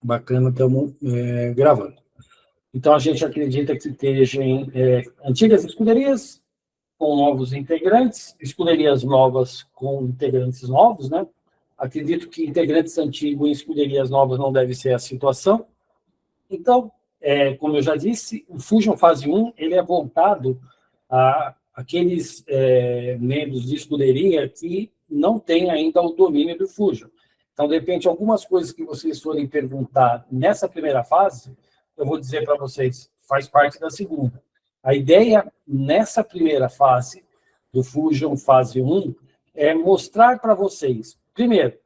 Bacana, estamos gravando. Então, a gente acredita que estejam antigas escuderias com novos integrantes, escuderias novas com integrantes novos, né? Acredito que integrantes antigos em escuderias novas não deve ser a situação. Então, como eu já disse, o Fusion Fase 1 ele é voltado a aqueles membros de escuderia que não têm ainda o domínio do Fusion. Então, de repente, algumas coisas que vocês forem perguntar nessa primeira fase, eu vou dizer para vocês, faz parte da segunda. A ideia, nessa primeira fase, do Fusion Fase 1, é mostrar para vocês, primeiro,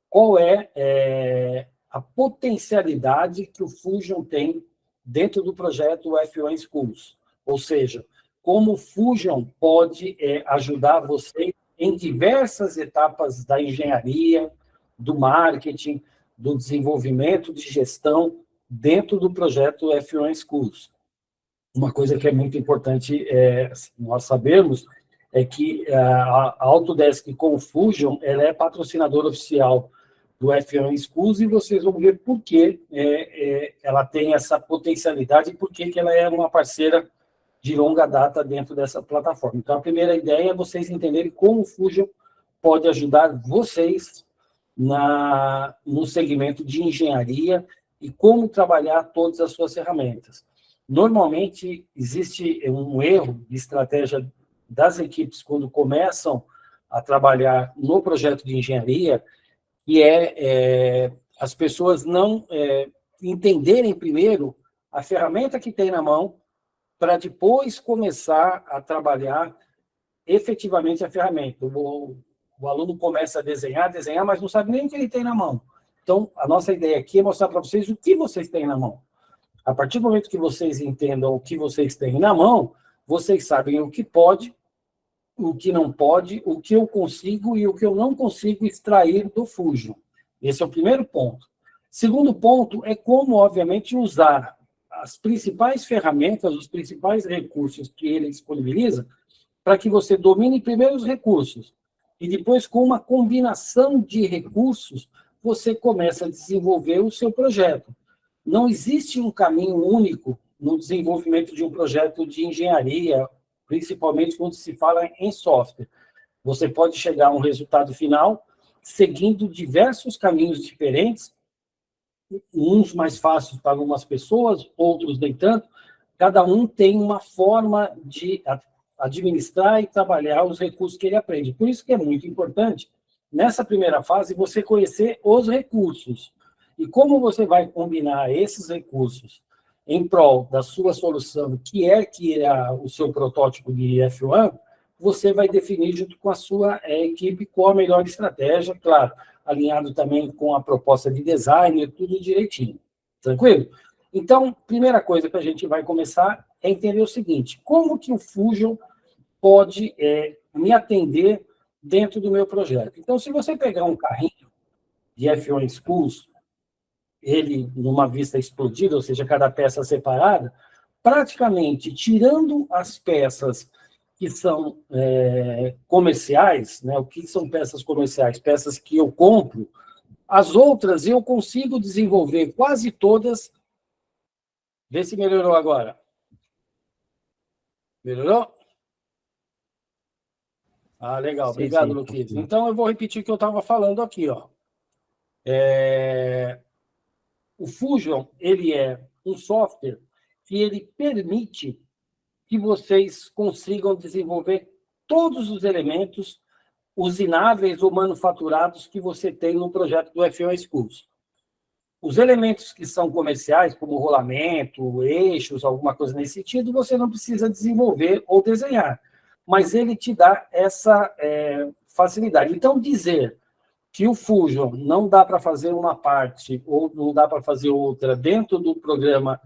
qual é a potencialidade que o Fusion tem dentro do projeto F1 Schools. Ou seja, como o Fusion pode ajudar vocês em diversas etapas da engenharia, do marketing, do desenvolvimento de gestão dentro do projeto F1 Schools. Uma coisa que é muito importante nós sabermos é que a Autodesk com o Fusion ela é patrocinadora oficial do F1 Schools e vocês vão ver por que ela tem essa potencialidade e por que ela é uma parceira de longa data dentro dessa plataforma. Então, a primeira ideia é vocês entenderem como o Fusion pode ajudar vocês no segmento de engenharia e como trabalhar todas as suas ferramentas. Normalmente, existe um erro de estratégia das equipes quando começam a trabalhar no projeto de engenharia, que as pessoas não entenderem primeiro a ferramenta que tem na mão para depois começar a trabalhar efetivamente a ferramenta. O aluno começa a desenhar, mas não sabe nem o que ele tem na mão. Então, a nossa ideia aqui é mostrar para vocês o que vocês têm na mão. A partir do momento que vocês entendam o que vocês têm na mão, vocês sabem o que pode, o que não pode, o que eu consigo e o que eu não consigo extrair do Fusion. Esse é o primeiro ponto. Segundo ponto é como, obviamente, usar as principais ferramentas, os principais recursos que ele disponibiliza, para que você domine primeiro os recursos. E depois, com uma combinação de recursos, você começa a desenvolver o seu projeto. Não existe um caminho único no desenvolvimento de um projeto de engenharia, principalmente quando se fala em software. Você pode chegar a um resultado final seguindo diversos caminhos diferentes, uns mais fáceis para algumas pessoas, outros nem tanto. Cada um tem uma forma de administrar e trabalhar os recursos que ele aprende. Por isso que é muito importante, nessa primeira fase, você conhecer os recursos. E como você vai combinar esses recursos em prol da sua solução, que é o seu protótipo de F1, você vai definir junto com a sua equipe qual a melhor estratégia, claro, alinhado também com a proposta de design, tudo direitinho. Tranquilo? Então, primeira coisa que a gente vai começar é entender o seguinte: como que o Fusion pode me atender dentro do meu projeto? Então, se você pegar um carrinho de F1 Schools, ele numa vista explodida, ou seja, cada peça separada, praticamente, tirando as peças que são comerciais, né? O que são peças comerciais? Peças que eu compro, as outras eu consigo desenvolver quase todas. Vê se melhorou agora. Melhorou? Ah, legal. Obrigado, Luquinhas. Então, eu vou repetir o que eu estava falando aqui, ó. O Fusion, ele é um software que ele permite que vocês consigam desenvolver todos os elementos usináveis ou manufaturados que você tem no projeto do F1 Schools. Os elementos que são comerciais, como rolamento, eixos, alguma coisa nesse sentido, você não precisa desenvolver ou desenhar, mas ele te dá essa facilidade. Então, dizer que o Fusion não dá para fazer uma parte ou não dá para fazer outra dentro do programa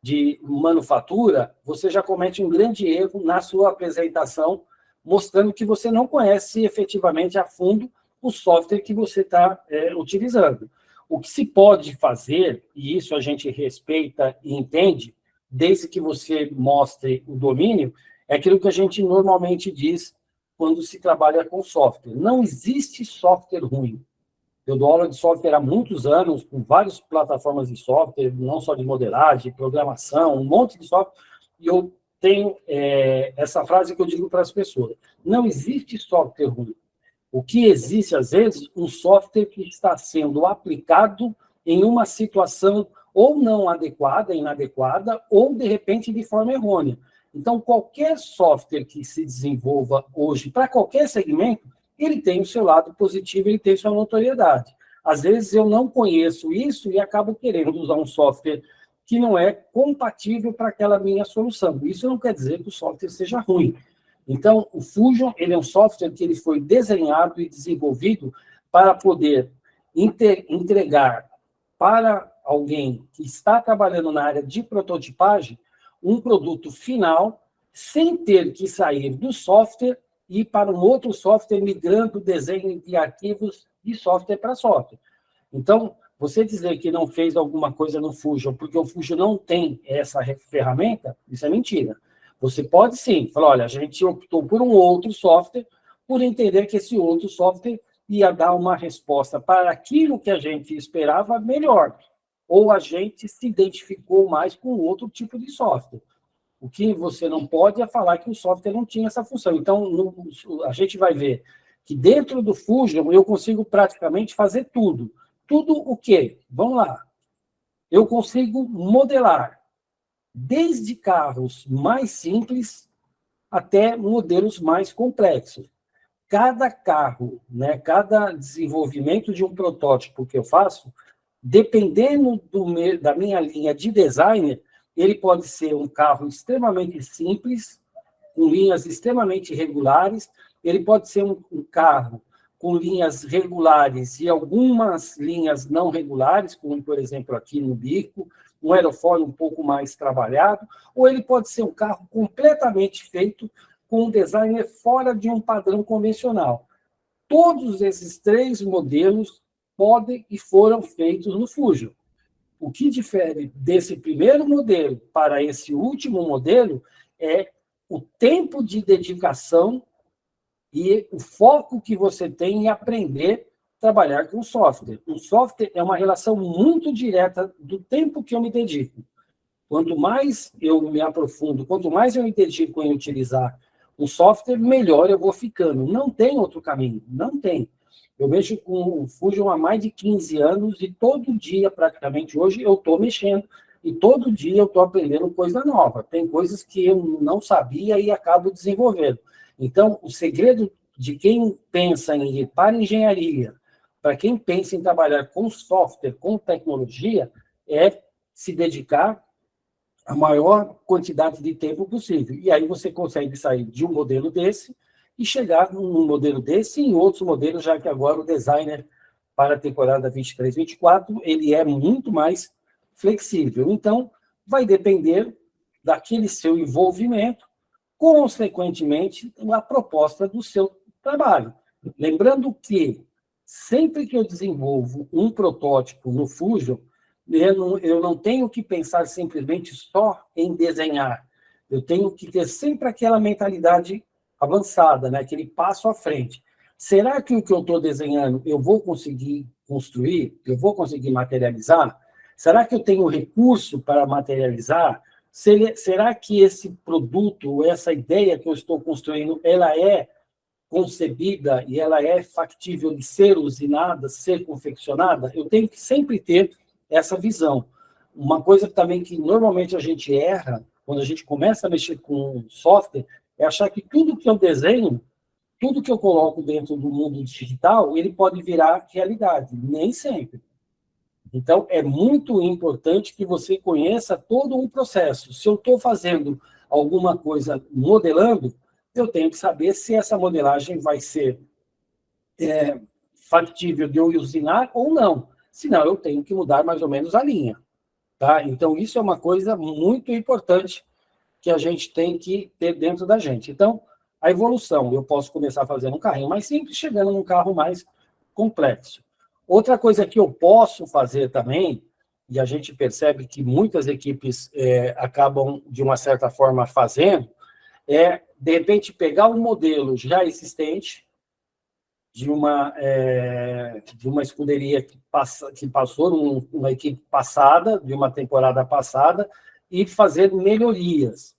de manufatura, você já comete um grande erro na sua apresentação, mostrando que você não conhece efetivamente a fundo o software que você está utilizando. O que se pode fazer, e isso a gente respeita e entende, desde que você mostre o domínio, é aquilo que a gente normalmente diz quando se trabalha com software. Não existe software ruim. Eu dou aula de software há muitos anos, com várias plataformas de software, não só de modelagem, programação, um monte de software, e eu tenho essa frase que eu digo para as pessoas: não existe software ruim. O que existe, às vezes, um software que está sendo aplicado em uma situação ou não adequada, inadequada, ou, de repente, de forma errônea. Então, qualquer software que se desenvolva hoje, para qualquer segmento, ele tem o seu lado positivo, ele tem sua notoriedade. Às vezes, eu não conheço isso e acabo querendo usar um software que não é compatível para aquela minha solução. Isso não quer dizer que o software seja ruim. Então, o Fusion, ele é um software que ele foi desenhado e desenvolvido para poder entregar para alguém que está trabalhando na área de prototipagem um produto final, sem ter que sair do software e ir para um outro software, migrando o desenho de arquivos de software para software. Então, você dizer que não fez alguma coisa no Fusion, porque o Fusion não tem essa ferramenta, isso é mentira. Você pode sim falar: olha, a gente optou por um outro software, por entender que esse outro software ia dar uma resposta para aquilo que a gente esperava melhor, ou a gente se identificou mais com outro tipo de software. O que você não pode é falar que o software não tinha essa função. Então, a gente vai ver que dentro do Fusion eu consigo praticamente fazer tudo. Tudo o quê? Vamos lá. Eu consigo modelar desde carros mais simples até modelos mais complexos. Cada carro, né, cada desenvolvimento de um protótipo que eu faço, dependendo da minha linha de designer, ele pode ser um carro extremamente simples, com linhas extremamente regulares, ele pode ser um carro com linhas regulares e algumas linhas não regulares, como, por exemplo, aqui no bico, um aerofólio um pouco mais trabalhado, ou ele pode ser um carro completamente feito com um designer fora de um padrão convencional. Todos esses três modelos podem e foram feitos no Fusion. O que difere desse primeiro modelo para esse último modelo é o tempo de dedicação e o foco que você tem em aprender a trabalhar com software. Um software é uma relação muito direta do tempo que eu me dedico. Quanto mais eu me aprofundo, quanto mais eu me dedico em utilizar um software, melhor eu vou ficando. Não tem outro caminho, não tem. Eu mexo com o Fusion há mais de 15 anos e todo dia, praticamente hoje, eu estou mexendo e todo dia eu estou aprendendo coisa nova. Tem coisas que eu não sabia e acabo desenvolvendo. Então, o segredo de quem pensa em ir para a engenharia, para quem pensa em trabalhar com software, com tecnologia, é se dedicar a maior quantidade de tempo possível. E aí você consegue sair de um modelo desse e chegar num modelo desse e em outros modelos, já que agora o designer para a temporada 23-24, ele é muito mais flexível. Então, vai depender daquele seu envolvimento, consequentemente, a proposta do seu trabalho. Lembrando que, sempre que eu desenvolvo um protótipo no Fusion, eu não tenho que pensar simplesmente só em desenhar. Eu tenho que ter sempre aquela mentalidade avançada, né? Aquele passo à frente. Será que o que eu estou desenhando eu vou conseguir construir? Eu vou conseguir materializar? Será que eu tenho recurso para materializar? Será que esse produto, essa ideia que eu estou construindo, ela é concebida e ela é factível de ser usinada, ser confeccionada? Eu tenho que sempre ter essa visão. Uma coisa também que normalmente a gente erra, quando a gente começa a mexer com software, é achar que tudo que eu desenho, tudo que eu coloco dentro do mundo digital, ele pode virar realidade. Nem sempre. Então, é muito importante que você conheça todo um processo. Se eu estou fazendo alguma coisa modelando, eu tenho que saber se essa modelagem vai ser factível de eu usinar ou não. Senão, eu tenho que mudar mais ou menos a linha. Tá? Então, isso é uma coisa muito importante que a gente tem que ter dentro da gente. Então, a evolução. Eu posso começar fazendo um carrinho mais simples, chegando num carro mais complexo. Outra coisa que eu posso fazer também, e a gente percebe que muitas equipes acabam, de uma certa forma, fazendo, é, de repente, pegar um modelo já existente de uma escuderia que passou, uma equipe passada, de uma temporada passada, e fazer melhorias.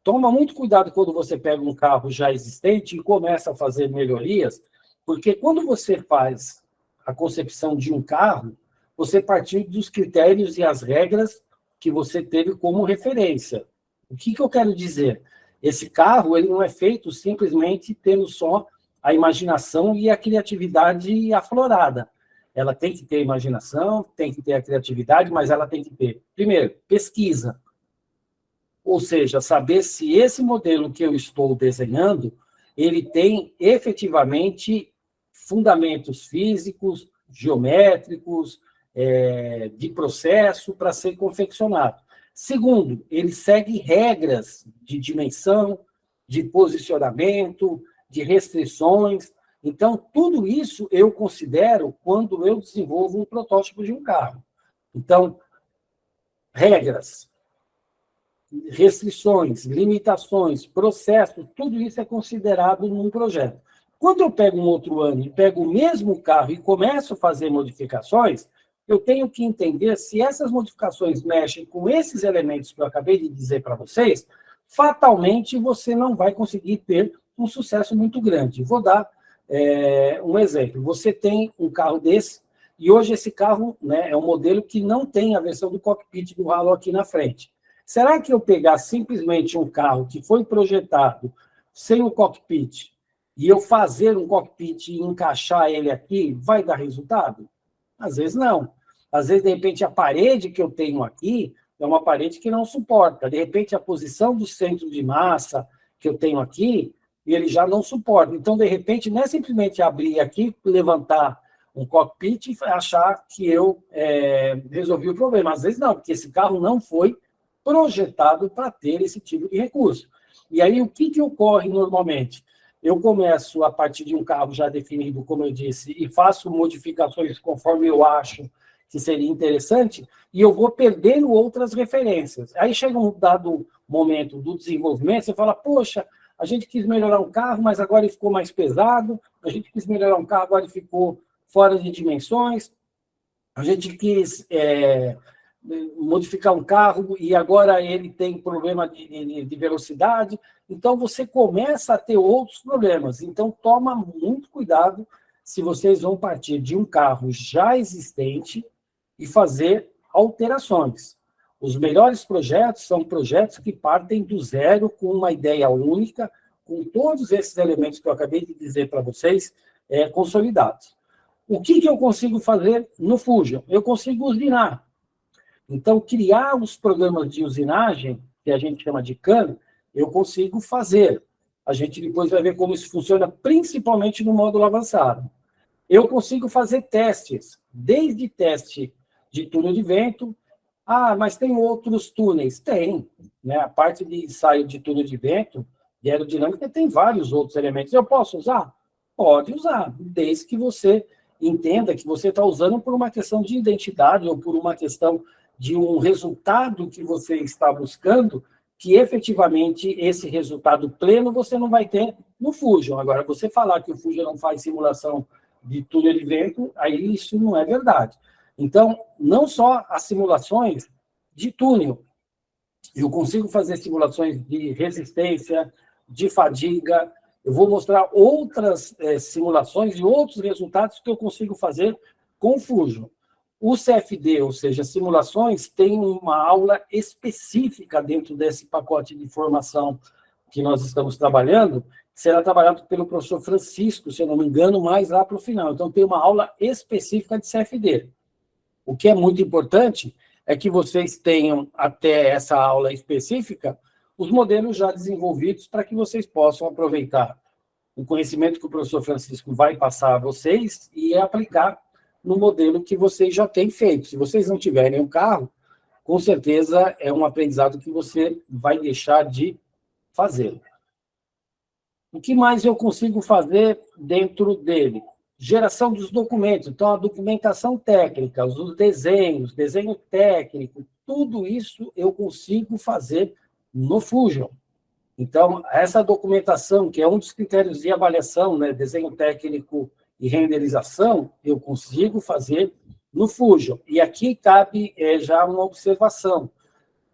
Toma muito cuidado quando você pega um carro já existente e começa a fazer melhorias, porque quando você faz a concepção de um carro, você partiu dos critérios e as regras que você teve como referência. O que eu quero dizer? Esse carro ele não é feito simplesmente tendo só a imaginação e a criatividade aflorada. Ela tem que ter imaginação, tem que ter a criatividade, mas ela tem que ter, primeiro, pesquisa. Ou seja, saber se esse modelo que eu estou desenhando, ele tem efetivamente fundamentos físicos, geométricos, de processo para ser confeccionado. Segundo, ele segue regras de dimensão, de posicionamento, de restrições. Então, tudo isso eu considero quando eu desenvolvo um protótipo de um carro. Então, regras, restrições, limitações, processos, tudo isso é considerado num projeto. Quando eu pego um outro ano e pego o mesmo carro e começo a fazer modificações, eu tenho que entender se essas modificações mexem com esses elementos que eu acabei de dizer para vocês, fatalmente você não vai conseguir ter um sucesso muito grande. Vou dar um exemplo. Você tem um carro desse, e hoje esse carro, né, é um modelo que não tem a versão do cockpit do halo aqui na frente. Será que eu pegar simplesmente um carro que foi projetado sem o cockpit e eu fazer um cockpit e encaixar ele aqui, vai dar resultado? Às vezes não. Às vezes, de repente, a parede que eu tenho aqui é uma parede que não suporta. De repente, a posição do centro de massa que eu tenho aqui, ele já não suporta. Então, de repente, não é simplesmente abrir aqui, levantar um cockpit e achar que eu resolvi o problema. Às vezes não, porque esse carro não foi projetado para ter esse tipo de recurso. E aí, o que ocorre normalmente? Eu começo a partir de um carro já definido, como eu disse, e faço modificações conforme eu acho que seria interessante, e eu vou perdendo outras referências. Aí chega um dado momento do desenvolvimento, você fala, poxa, a gente quis melhorar um carro, mas agora ele ficou mais pesado, a gente quis melhorar um carro, agora ele ficou fora de dimensões, a gente quis modificar um carro e agora ele tem problema de velocidade. Então, você começa a ter outros problemas. Então, toma muito cuidado se vocês vão partir de um carro já existente e fazer alterações. Os melhores projetos são projetos que partem do zero com uma ideia única, com todos esses elementos que eu acabei de dizer para vocês, consolidados. O que eu consigo fazer no Fusion? Eu consigo usinar. Então, criar os programas de usinagem, que a gente chama de CAN, eu consigo fazer. A gente depois vai ver como isso funciona, principalmente no módulo avançado. Eu consigo fazer testes, desde teste de túnel de vento. Ah, mas tem outros túneis? Tem. Né? A parte de ensaio de túnel de vento, de aerodinâmica, tem vários outros elementos. Eu posso usar? Pode usar, desde que você entenda que você está usando por uma questão de identidade ou por uma questão de um resultado que você está buscando, que efetivamente esse resultado pleno você não vai ter no Fusion. Agora, você falar que o Fusion não faz simulação de túnel de vento, aí isso não é verdade. Então, não só as simulações de túnel, eu consigo fazer simulações de resistência, de fadiga, eu vou mostrar outras simulações e outros resultados que eu consigo fazer com o Fusion. O CFD, ou seja, simulações, tem uma aula específica dentro desse pacote de formação que nós estamos trabalhando, que será trabalhado pelo professor Francisco, se eu não me engano, mais lá para o final. Então, tem uma aula específica de CFD. O que é muito importante é que vocês tenham, até essa aula específica, os modelos já desenvolvidos para que vocês possam aproveitar o conhecimento que o professor Francisco vai passar a vocês e aplicar no modelo que vocês já têm feito. Se vocês não tiverem um carro, com certeza é um aprendizado que você vai deixar de fazê-lo. O que mais eu consigo fazer dentro dele? Geração dos documentos. Então, a documentação técnica, os desenhos, desenho técnico, tudo isso eu consigo fazer no Fusion. Então, essa documentação, que é um dos critérios de avaliação, né, desenho técnico e renderização, eu consigo fazer no Fusion. E aqui cabe já uma observação.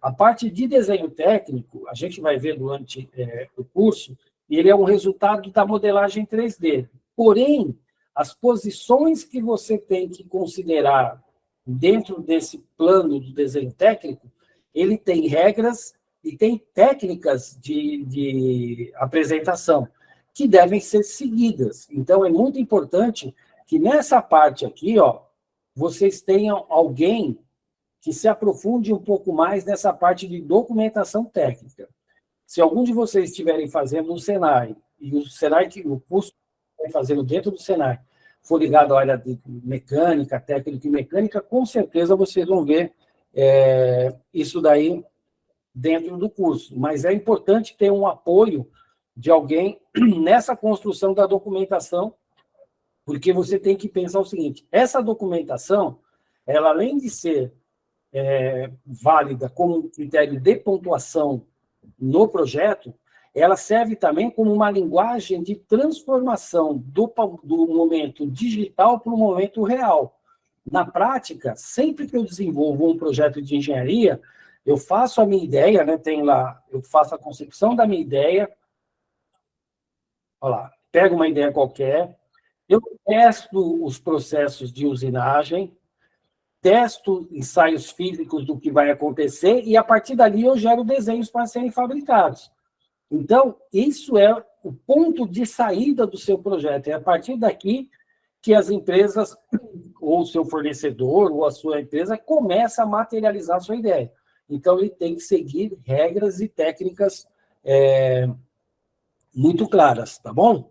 A parte de desenho técnico, a gente vai ver durante o curso, e ele é um resultado da modelagem 3D. Porém, as posições que você tem que considerar dentro desse plano do desenho técnico, ele tem regras e tem técnicas de apresentação que devem ser seguidas. Então, é muito importante que nessa parte aqui, ó, vocês tenham alguém que se aprofunde um pouco mais nessa parte de documentação técnica. Se algum de vocês estiverem fazendo um Senai, e o Senai, o curso que está fazendo dentro do Senai, for ligado à área de mecânica, técnica e mecânica, com certeza vocês vão ver isso daí dentro do curso. Mas é importante ter um apoio de alguém nessa construção da documentação, porque você tem que pensar o seguinte, essa documentação, ela além de ser válida como critério de pontuação no projeto, ela serve também como uma linguagem de transformação do momento digital para o momento real. Na prática, sempre que eu desenvolvo um projeto de engenharia, eu faço a minha ideia, né, tem lá, eu faço a concepção da minha ideia, olha lá, pego uma ideia qualquer, eu testo os processos de usinagem, testo ensaios físicos do que vai acontecer e, a partir dali, eu gero desenhos para serem fabricados. Então, isso é o ponto de saída do seu projeto. É a partir daqui que as empresas, ou o seu fornecedor, ou a sua empresa, começa a materializar a sua ideia. Então, ele tem que seguir regras e técnicas muito claras, tá bom?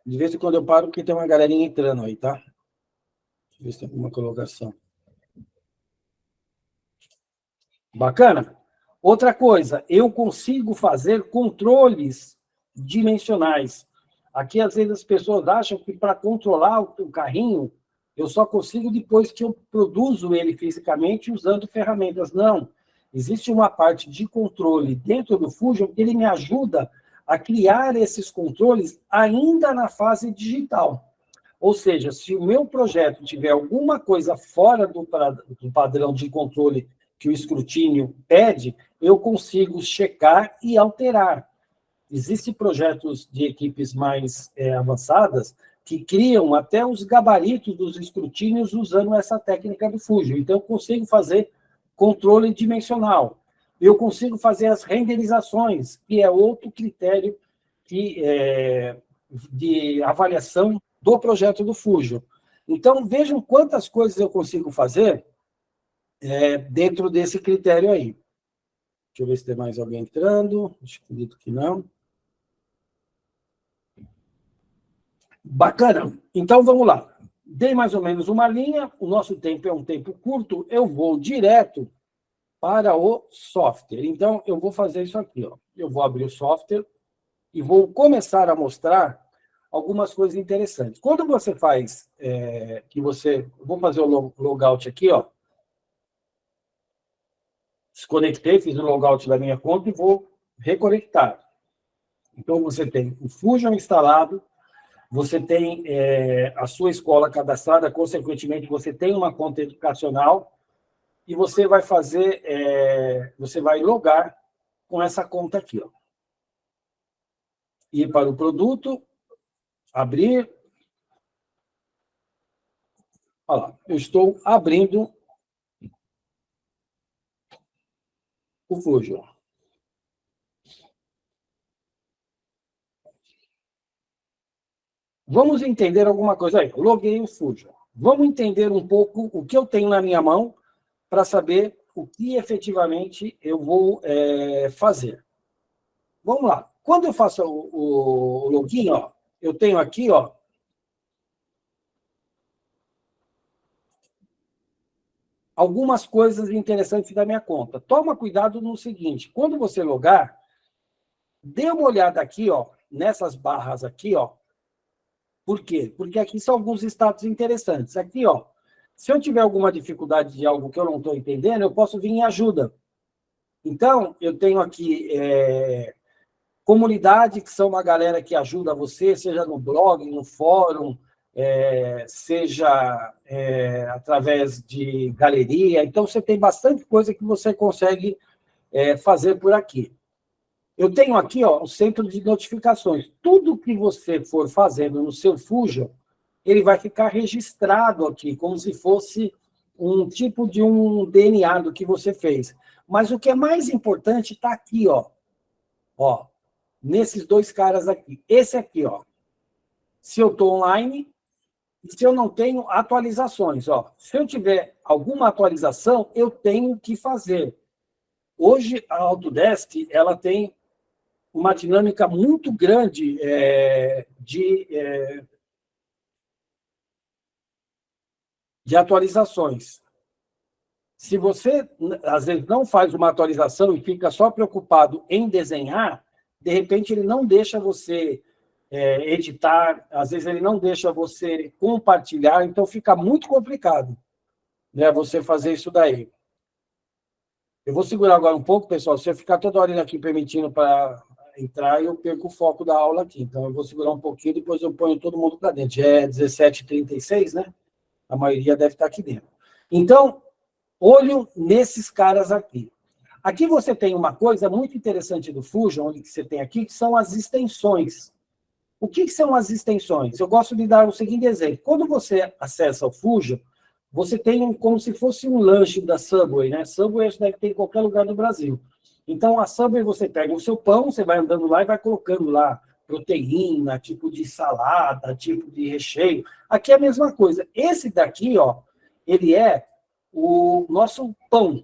De vez em quando eu paro, porque tem uma galerinha entrando aí, tá? Deixa eu ver se tem alguma colocação. Bacana? Outra coisa, eu consigo fazer controles dimensionais. Aqui, às vezes, as pessoas acham que para controlar o carrinho, eu só consigo depois que eu produzo ele fisicamente usando ferramentas. Não. Existe uma parte de controle dentro do Fusion que ele me ajuda a criar esses controles ainda na fase digital. Ou seja, se o meu projeto tiver alguma coisa fora do padrão de controle que o escrutínio pede, eu consigo checar e alterar. Existem projetos de equipes mais avançadas que criam até os gabaritos dos escrutínios usando essa técnica do Fusion. Então, eu consigo fazer controle dimensional. Eu consigo fazer as renderizações, que é outro critério de avaliação do projeto do Fusion. Então, vejam quantas coisas eu consigo fazer dentro desse critério aí. Deixa eu ver se tem mais alguém entrando. Acredito que não. Bacana. Então, vamos lá. Dei mais ou menos uma linha. O nosso tempo é um tempo curto. Eu vou direto para o software. Então, eu vou fazer isso aqui. Ó. Eu vou abrir o software e vou começar a mostrar algumas coisas interessantes. Quando você faz vou fazer o logout aqui, ó. Desconectei, fiz o logout da minha conta e vou reconectar. Então, você tem o Fusion instalado, você tem a sua escola cadastrada, consequentemente, você tem uma conta educacional e você vai você vai logar com essa conta aqui, ó. Ir para o produto, abrir. Olha lá, eu estou abrindo o Fusion. Vamos entender alguma coisa aí. Loguei o Fusion. Vamos entender um pouco o que eu tenho na minha mão para saber o que efetivamente eu vou fazer. Vamos lá. Quando eu faço o login, ó, eu tenho aqui, ó, algumas coisas interessantes da minha conta. Toma cuidado no seguinte, quando você logar, dê uma olhada aqui, ó, nessas barras aqui, ó. Por quê? Porque aqui são alguns status interessantes. Aqui, ó, se eu tiver alguma dificuldade de algo que eu não estou entendendo, eu posso vir em ajuda. Então, eu tenho aqui Comunidade, que são uma galera que ajuda você, seja no blog, no fórum, seja através de galeria. Então, você tem bastante coisa que você consegue fazer por aqui. Eu tenho aqui o centro de notificações. Tudo que você for fazendo no seu Fusion, ele vai ficar registrado aqui, como se fosse um tipo de um DNA do que você fez. Mas o que é mais importante está aqui, ó, nesses dois caras aqui. Esse aqui, ó, se eu estou online e se eu não tenho atualizações. Se eu tiver alguma atualização, eu tenho que fazer. Hoje, a Autodesk ela tem uma dinâmica muito grande de atualizações. Se você, às vezes, não faz uma atualização e fica só preocupado em desenhar, de repente, ele não deixa você editar, às vezes, ele não deixa você compartilhar, então fica muito complicado, né, você fazer isso daí. Eu vou segurar agora um pouco, pessoal, se eu ficar toda hora aqui permitindo para entrar, eu perco o foco da aula aqui. Então, eu vou segurar um pouquinho, depois eu ponho todo mundo para dentro. Já é 17h36, né? A maioria deve estar aqui dentro. Então, olho nesses caras aqui. Aqui você tem uma coisa muito interessante do Fusion, que você tem aqui, que são as extensões. O que são as extensões? Eu gosto de dar o seguinte exemplo. Quando você acessa o Fusion, você tem como se fosse um lanche da Subway, né? Subway deve ter em qualquer lugar do Brasil. Então, a Subway, você pega o seu pão, você vai andando lá e vai colocando lá proteína, tipo de salada, tipo de recheio. Aqui é a mesma coisa. Esse daqui, ele é o nosso pão.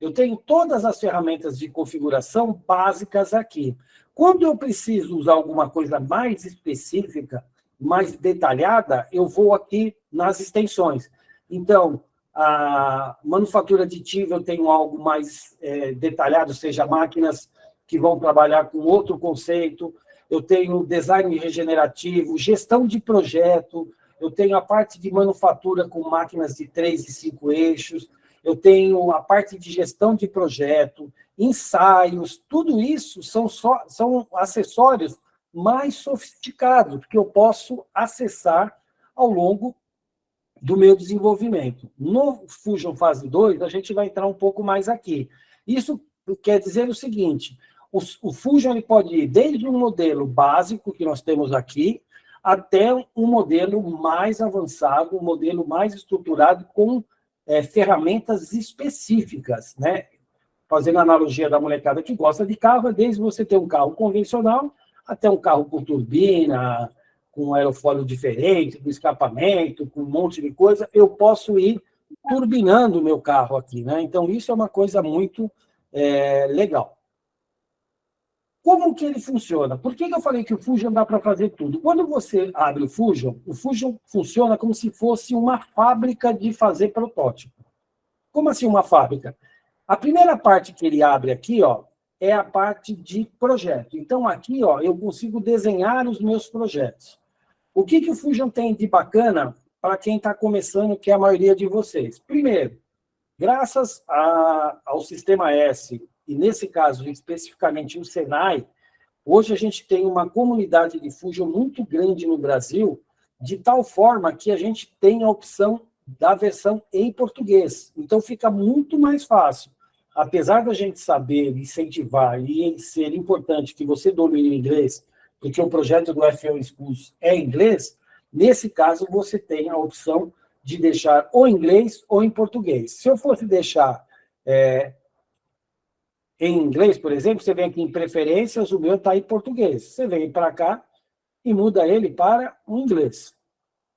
Eu tenho todas as ferramentas de configuração básicas aqui. Quando eu preciso usar alguma coisa mais específica, mais detalhada, eu vou aqui nas extensões. Então, a manufatura aditiva, eu tenho algo mais detalhado, seja máquinas que vão trabalhar com outro conceito. Eu tenho design regenerativo, gestão de projeto, eu tenho a parte de manufatura com máquinas de 3 e 5 eixos, eu tenho a parte de gestão de projeto, ensaios, tudo isso são acessórios mais sofisticados que eu posso acessar ao longo do meu desenvolvimento. No Fusion Fase 2, a gente vai entrar um pouco mais aqui. Isso quer dizer o seguinte, o Fusion ele pode ir desde um modelo básico, que nós temos aqui, até um modelo mais avançado, um modelo mais estruturado, com ferramentas específicas, né? Fazendo a analogia da molecada que gosta de carro, desde você ter um carro convencional até um carro com turbina, com aerofólio diferente, com escapamento, com um monte de coisa, eu posso ir turbinando o meu carro aqui, né? Então, isso é uma coisa muito legal. Como que ele funciona? Por que eu falei que o Fusion dá para fazer tudo? Quando você abre o Fusion funciona como se fosse uma fábrica de fazer protótipo. Como assim uma fábrica? A primeira parte que ele abre aqui, é a parte de projeto. Então, aqui, eu consigo desenhar os meus projetos. O que o Fusion tem de bacana para quem está começando, que é a maioria de vocês? Primeiro, graças ao Sistema S, e nesse caso, especificamente o Senai, hoje a gente tem uma comunidade de Fusion muito grande no Brasil, de tal forma que a gente tem a opção da versão em português. Então, fica muito mais fácil. Apesar da gente saber, incentivar e ser importante que você domine o inglês, porque o projeto do FO Schools é em inglês, nesse caso, você tem a opção de deixar ou em inglês ou em português. Se eu fosse deixar em inglês, por exemplo, você vem aqui em preferências, o meu está em português. Você vem para cá e muda ele para o inglês.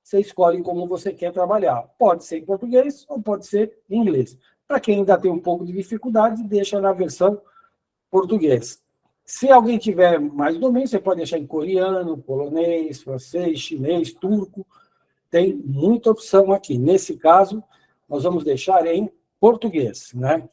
Você escolhe como você quer trabalhar. Pode ser em português ou pode ser em inglês. Para quem ainda tem um pouco de dificuldade, deixa na versão português. Se alguém tiver mais domínio, você pode deixar em coreano, polonês, francês, chinês, turco. Tem muita opção aqui. Nesse caso, nós vamos deixar em português, né?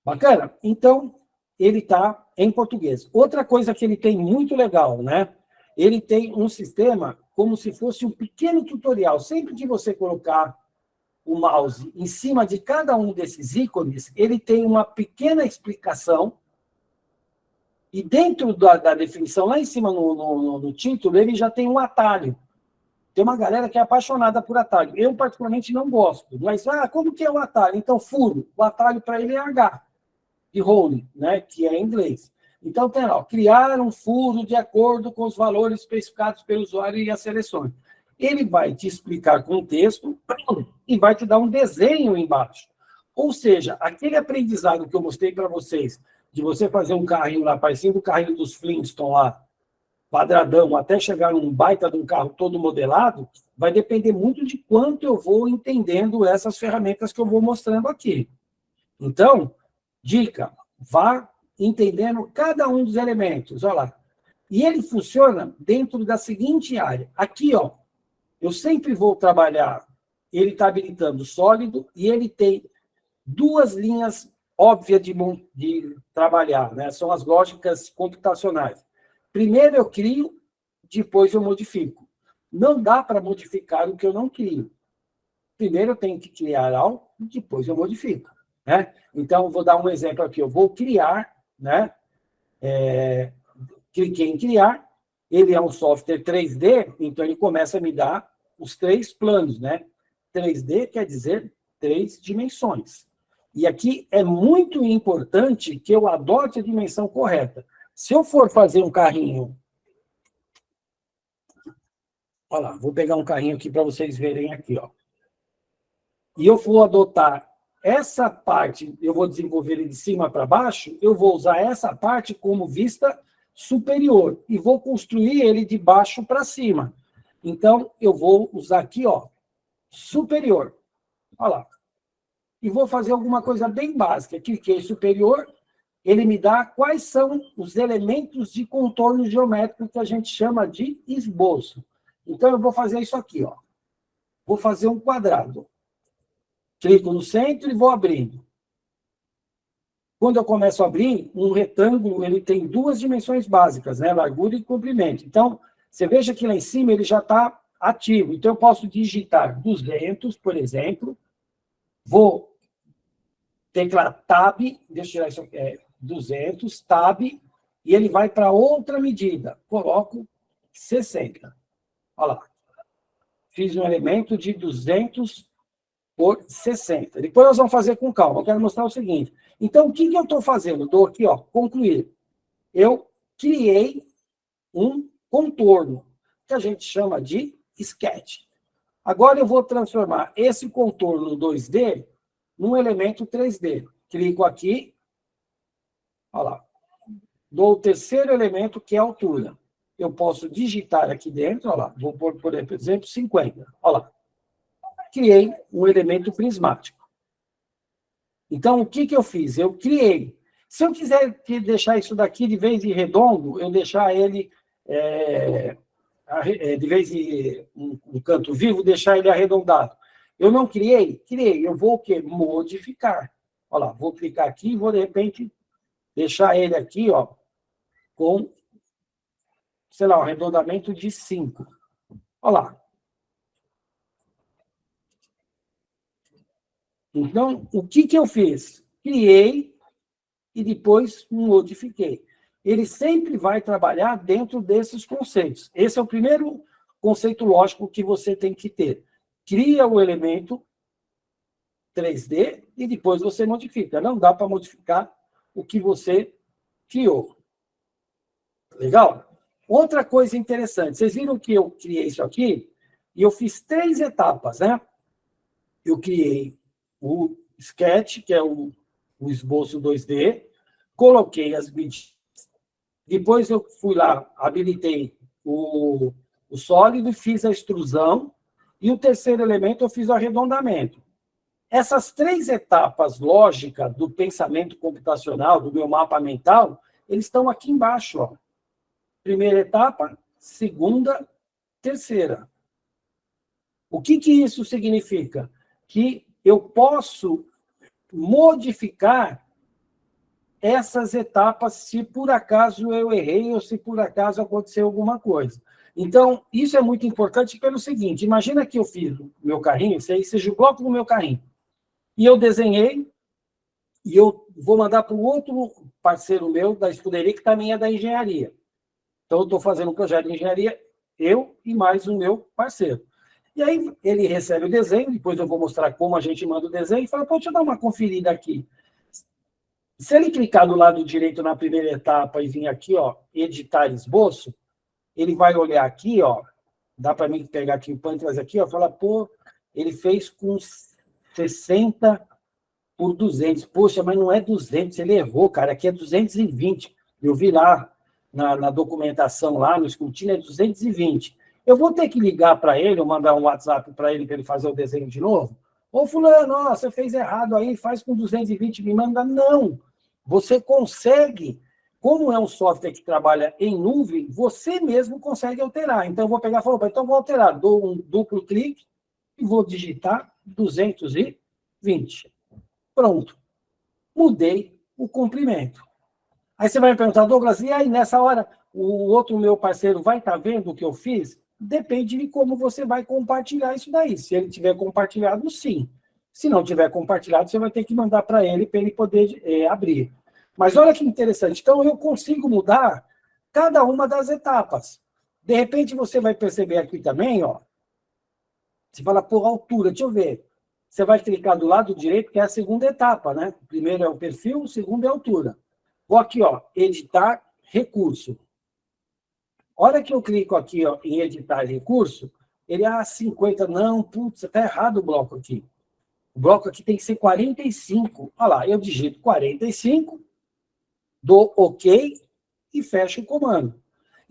Bacana? Então, ele está em português. Outra coisa que ele tem muito legal, né? Ele tem um sistema como se fosse um pequeno tutorial. Sempre que você colocar o mouse em cima de cada um desses ícones, ele tem uma pequena explicação, e dentro da definição, lá em cima no título, ele já tem um atalho. Tem uma galera que é apaixonada por atalho. Eu, particularmente, não gosto. Mas, como que é o atalho? Então, furo. O atalho para ele é H, de hole, né? Que é em inglês. Então, tem lá, criar um furo de acordo com os valores especificados pelo usuário e as seleções. Ele vai te explicar com o texto e vai te dar um desenho embaixo. Ou seja, aquele aprendizado que eu mostrei para vocês, de você fazer um carrinho lá, parecendo o carrinho dos Flintstones lá, quadradão, até chegar num baita de um carro todo modelado, vai depender muito de quanto eu vou entendendo essas ferramentas que eu vou mostrando aqui. Então, dica, vá entendendo cada um dos elementos, olha lá. E ele funciona dentro da seguinte área. Aqui, ó, eu sempre vou trabalhar, ele está habilitando sólido, e ele tem duas linhas óbvias de trabalhar, né? São as lógicas computacionais. Primeiro eu crio, depois eu modifico. Não dá para modificar o que eu não crio. Primeiro eu tenho que criar algo, depois eu modifico, né? Então, vou dar um exemplo aqui. Eu vou criar, né? Cliquei em criar, ele é um software 3D, então ele começa a me dar os 3 planos, né? 3D quer dizer 3 dimensões. E aqui é muito importante que eu adote a dimensão correta. Se eu for fazer um carrinho... Olha lá, vou pegar um carrinho aqui para vocês verem aqui, ó. E eu vou adotar essa parte, eu vou desenvolver ele de cima para baixo, eu vou usar essa parte como vista superior e vou construir ele de baixo para cima. Então, eu vou usar aqui, ó, superior. Olha lá. E vou fazer alguma coisa bem básica. Cliquei superior, ele me dá quais são os elementos de contorno geométrico que a gente chama de esboço. Então, eu vou fazer isso aqui, ó. Vou fazer um quadrado. Clico no centro e vou abrindo. Quando eu começo a abrir, um retângulo, ele tem 2 dimensões básicas, né? Largura e comprimento. Então, você veja que lá em cima ele já está ativo. Então, eu posso digitar 200, por exemplo. Vou teclar Tab, deixa eu tirar isso aqui, 200, Tab, e ele vai para outra medida. Coloco 60. Olha lá. Fiz um elemento de 200 por 60. Depois nós vamos fazer com calma. Eu quero mostrar o seguinte. Então, o que eu estou fazendo? Dou aqui, ó, concluir. Eu criei um contorno, que a gente chama de sketch. Agora eu vou transformar esse contorno 2D num elemento 3D. Clico aqui, olha lá. Dou o terceiro elemento, que é a altura. Eu posso digitar aqui dentro, olha lá. Vou pôr, por exemplo, 50. Olha lá. Criei um elemento prismático. Então, o que eu fiz? Eu criei. Se eu quiser deixar isso daqui, de vez de redondo, eu deixar ele, de vez de um canto vivo, deixar ele arredondado. Eu não criei? Criei. Eu vou o quê? Modificar. Olha lá, vou clicar aqui e vou, de repente, deixar ele aqui, ó, com, sei lá, um arredondamento de 5. Olha lá. Então, o que eu fiz? Criei e depois modifiquei. Ele sempre vai trabalhar dentro desses conceitos. Esse é o primeiro conceito lógico que você tem que ter. Cria o elemento 3D e depois você modifica. Não dá para modificar o que você criou. Legal? Outra coisa interessante. Vocês viram que eu criei isso aqui? E eu fiz 3 etapas, né? Eu criei o sketch, que é o esboço 2D, coloquei as medidas, depois eu fui lá, habilitei o sólido, fiz a extrusão, e o terceiro elemento eu fiz o arredondamento. Essas 3 etapas lógicas do pensamento computacional, do meu mapa mental, eles estão aqui embaixo, ó. Primeira etapa, segunda, terceira. O que isso significa? Que eu posso modificar essas etapas se por acaso eu errei ou se por acaso aconteceu alguma coisa. Então, isso é muito importante pelo seguinte, imagina que eu fiz o meu carrinho, isso aí seja o bloco do meu carrinho, e eu desenhei, e eu vou mandar para o outro parceiro meu da escuderia, que também é da engenharia. Então, eu estou fazendo um projeto de engenharia, eu e mais o meu parceiro. E aí, ele recebe o desenho, depois eu vou mostrar como a gente manda o desenho, e fala, pô, deixa eu dar uma conferida aqui. Se ele clicar do lado direito na primeira etapa e vir aqui, ó, editar esboço, ele vai olhar aqui, ó, dá para mim pegar aqui o Pantras aqui, ó, falar, pô, ele fez com 60 por 200. Poxa, mas não é 200, ele errou, cara, aqui é 220. Eu vi lá na documentação, lá no escrutínio, é 220. Eu vou ter que ligar para ele, ou mandar um WhatsApp para ele fazer o desenho de novo? Ô, fulano, ó, você fez errado aí, faz com 220, me manda. Não, você consegue, como é um software que trabalha em nuvem, você mesmo consegue alterar. Então, eu vou pegar e falar, então vou alterar, dou um duplo clique e vou digitar 220. Pronto. Mudei o comprimento. Aí você vai me perguntar, Douglas, e aí nessa hora o outro meu parceiro vai estar vendo o que eu fiz? Depende de como você vai compartilhar isso daí. Se ele tiver compartilhado, sim. Se não tiver compartilhado, você vai ter que mandar para ele poder abrir. Mas olha que interessante. Então, eu consigo mudar cada uma das etapas. De repente, você vai perceber aqui também, ó. Você fala, por altura, deixa eu ver. Você vai clicar do lado direito, que é a segunda etapa, né? O primeiro é o perfil, o segundo é a altura. Vou aqui, ó, editar recurso. Hora que eu clico aqui, ó, em editar recurso, ele, 50, não, putz, está errado o bloco aqui. O bloco aqui tem que ser 45. Olha lá, eu digito 45, dou OK e fecho o comando.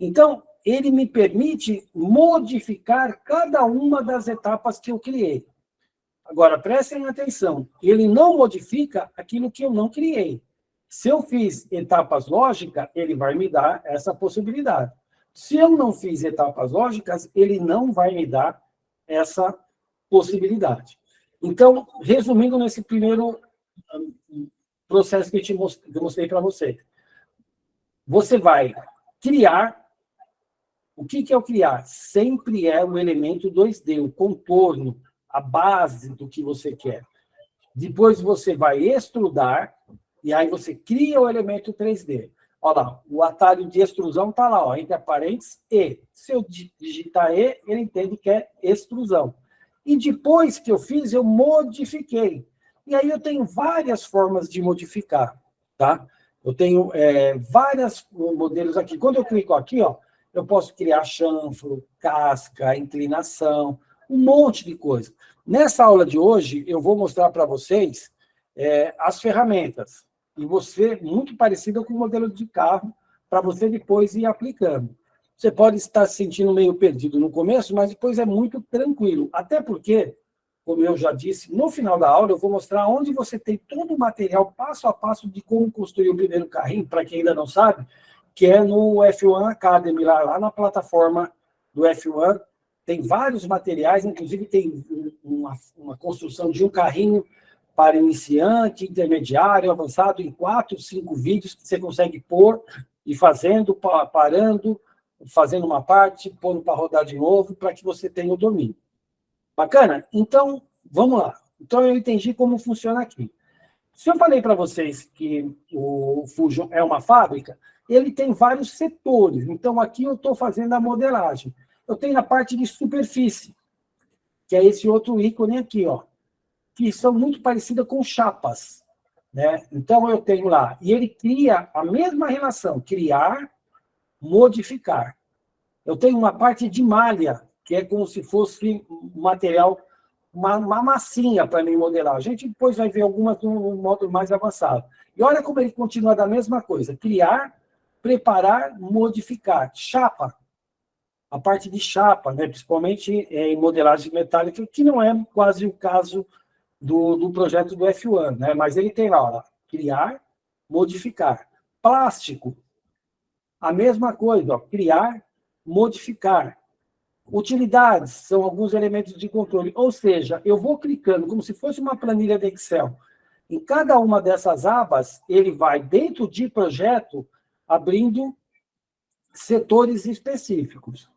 Então, ele me permite modificar cada uma das etapas que eu criei. Agora, prestem atenção, ele não modifica aquilo que eu não criei. Se eu fiz etapas lógicas, ele vai me dar essa possibilidade. Se eu não fiz etapas lógicas, ele não vai me dar essa possibilidade. Então, resumindo nesse primeiro processo que eu mostrei para você, você vai criar. O que é o criar? Sempre é o elemento 2D, o contorno, a base do que você quer. Depois você vai extrudar, e aí você cria o elemento 3D. Olha lá, o atalho de extrusão está lá, ó, entre parênteses, E. Se eu digitar E, ele entende que é extrusão. E depois que eu fiz, eu modifiquei. E aí eu tenho várias formas de modificar, tá? Eu tenho vários modelos aqui. Quando eu clico aqui, ó, eu posso criar chanfro, casca, inclinação, um monte de coisa. Nessa aula de hoje, eu vou mostrar para vocês as ferramentas. E você, muito parecida com o modelo de carro, para você depois ir aplicando. Você pode estar se sentindo meio perdido no começo, mas depois é muito tranquilo. Até porque, como eu já disse, no final da aula eu vou mostrar onde você tem todo o material passo a passo de como construir o primeiro carrinho, para quem ainda não sabe, que é no F1 Academy, lá na plataforma do F1. Tem vários materiais, inclusive tem uma construção de um carrinho para iniciante, intermediário, avançado, em 4, 5 vídeos que você consegue pôr e fazendo, parando, fazendo uma parte, pondo para rodar de novo, para que você tenha o domínio. Bacana? Então, vamos lá. Então, eu entendi como funciona aqui. Se eu falei para vocês que o Fusion é uma fábrica, ele tem vários setores. Então, aqui eu estou fazendo a modelagem. Eu tenho a parte de superfície, que é esse outro ícone aqui, ó, que são muito parecidas com chapas, né? Então, eu tenho lá, e ele cria a mesma relação, criar, modificar. Eu tenho uma parte de malha, que é como se fosse um material, uma massinha para mim modelar. A gente depois vai ver algumas no modo mais avançado. E olha como ele continua da mesma coisa, criar, preparar, modificar. Chapa, a parte de chapa, né? Principalmente em modelagem metálica, que não é quase o caso do projeto do F1, né? Mas ele tem lá, ó, criar, modificar. Plástico, a mesma coisa, ó, criar, modificar. Utilidades são alguns elementos de controle, ou seja, eu vou clicando como se fosse uma planilha de Excel. Em cada uma dessas abas, ele vai, dentro de projeto, abrindo setores específicos.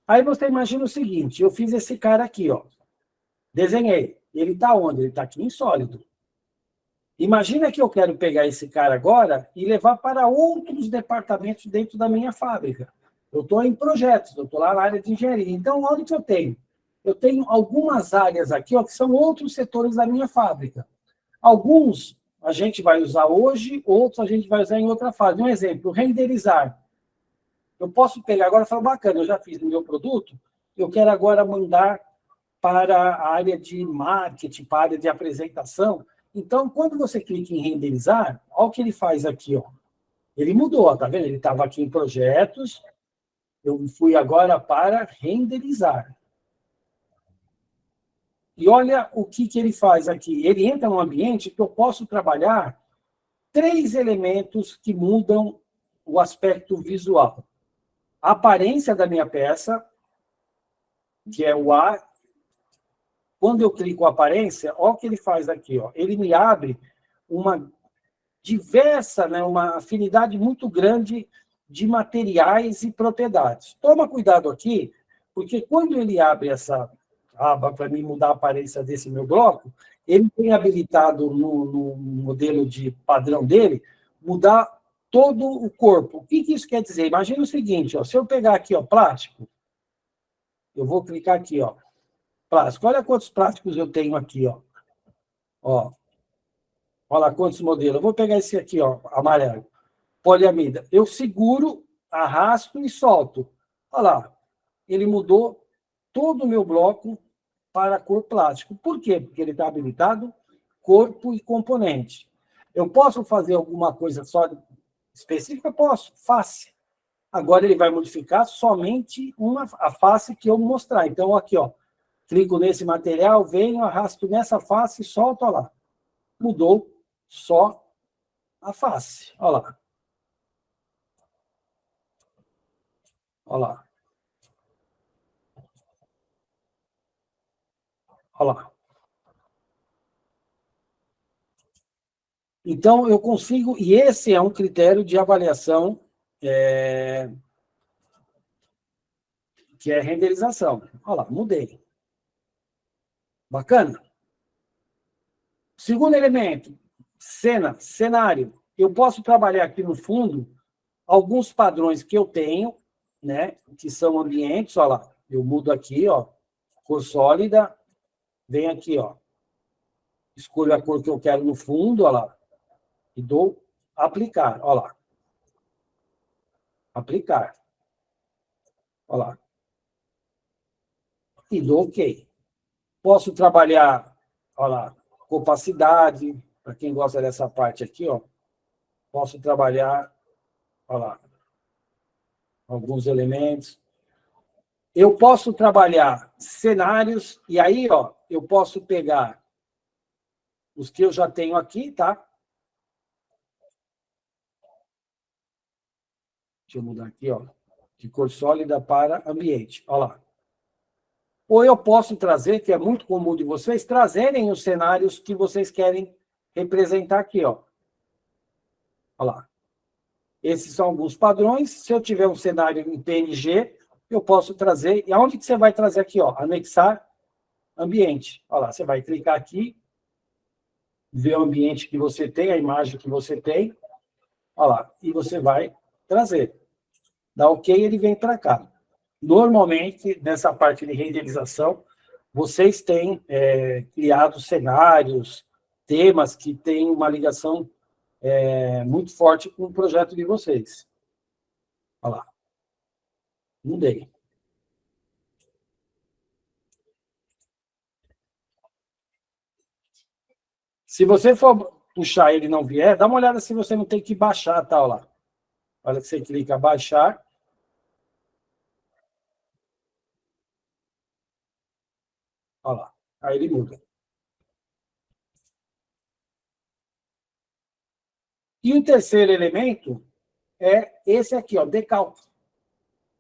Aí você imagina o seguinte, eu fiz esse cara aqui, ó. Desenhei. Ele está onde? Ele está aqui em sólido. Imagina que eu quero pegar esse cara agora e levar para outros departamentos dentro da minha fábrica. Eu estou em projetos, eu estou lá na área de engenharia. Então, onde que eu tenho? Eu tenho algumas áreas aqui, ó, que são outros setores da minha fábrica. Alguns a gente vai usar hoje, outros a gente vai usar em outra fase. Um exemplo, renderizar. Eu posso pegar agora e falar, bacana, eu já fiz o meu produto, eu quero agora mandar para a área de marketing, para a área de apresentação. Então, quando você clica em renderizar, olha o que ele faz aqui, ó. Ele mudou, tá vendo? Ele estava aqui em projetos, eu fui agora para renderizar. E olha o que ele faz aqui. Ele entra num ambiente que eu posso trabalhar 3 elementos que mudam o aspecto visual. A aparência da minha peça, que é o A. Quando eu clico aparência, olha o que ele faz aqui, ó. Ele me abre uma diversa, né, uma afinidade muito grande de materiais e propriedades. Toma cuidado aqui, porque quando ele abre essa aba para mim mudar a aparência desse meu bloco, ele tem habilitado no modelo de padrão dele, mudar todo o corpo. O que isso quer dizer? Imagina o seguinte, ó, se eu pegar aqui, ó, plástico, eu vou clicar aqui, ó, plástico. Olha quantos plásticos eu tenho aqui, ó. Ó, olha lá quantos modelos. Eu vou pegar esse aqui, ó, amarelo. Poliamida. Eu seguro, arrasto e solto. Olha lá. Ele mudou todo o meu bloco para a cor plástico. Por quê? Porque ele está habilitado corpo e componente. Eu posso fazer alguma coisa só específica? Posso. Face. Agora ele vai modificar somente a face que eu mostrar. Então, aqui, ó. Clico nesse material, venho, arrasto nessa face e solto, olha lá. Mudou só a face. Olha lá. Olha lá. Olha lá. Então, eu consigo, e esse é um critério de avaliação que é renderização. Olha lá, mudei. Bacana? Segundo elemento, cena, cenário. Eu posso trabalhar aqui no fundo alguns padrões que eu tenho, né, que são ambientes, olha lá. Eu mudo aqui, ó, cor sólida, vem aqui, ó. Escolho a cor que eu quero no fundo, olha lá. E dou aplicar, olha lá. Aplicar. Olha lá. E dou OK. Posso trabalhar, olha lá, opacidade, para quem gosta dessa parte aqui, ó. Posso trabalhar, olha lá, alguns elementos. Eu posso trabalhar cenários, e aí, ó, eu posso pegar os que eu já tenho aqui, tá? Deixa eu mudar aqui, ó. De cor sólida para ambiente. Olha lá. Ou eu posso trazer, que é muito comum de vocês, trazerem os cenários que vocês querem representar aqui, ó. Olha lá. Esses são alguns padrões. Se eu tiver um cenário em PNG, eu posso trazer. E aonde que você vai trazer aqui, ó? Anexar ambiente. Olha lá, você vai clicar aqui, ver o ambiente que você tem, a imagem que você tem. Olha lá, e você vai trazer. Dá OK, ele vem para cá. Normalmente, nessa parte de renderização, vocês têm criado cenários, temas que têm uma ligação muito forte com o projeto de vocês. Olha lá. Mudei. Se você for puxar ele e não vier, dá uma olhada se você não tem que baixar, tá? Olha lá. Olha que você clica baixar. Olha lá. Aí ele muda. E o terceiro elemento é esse aqui, ó, decalque.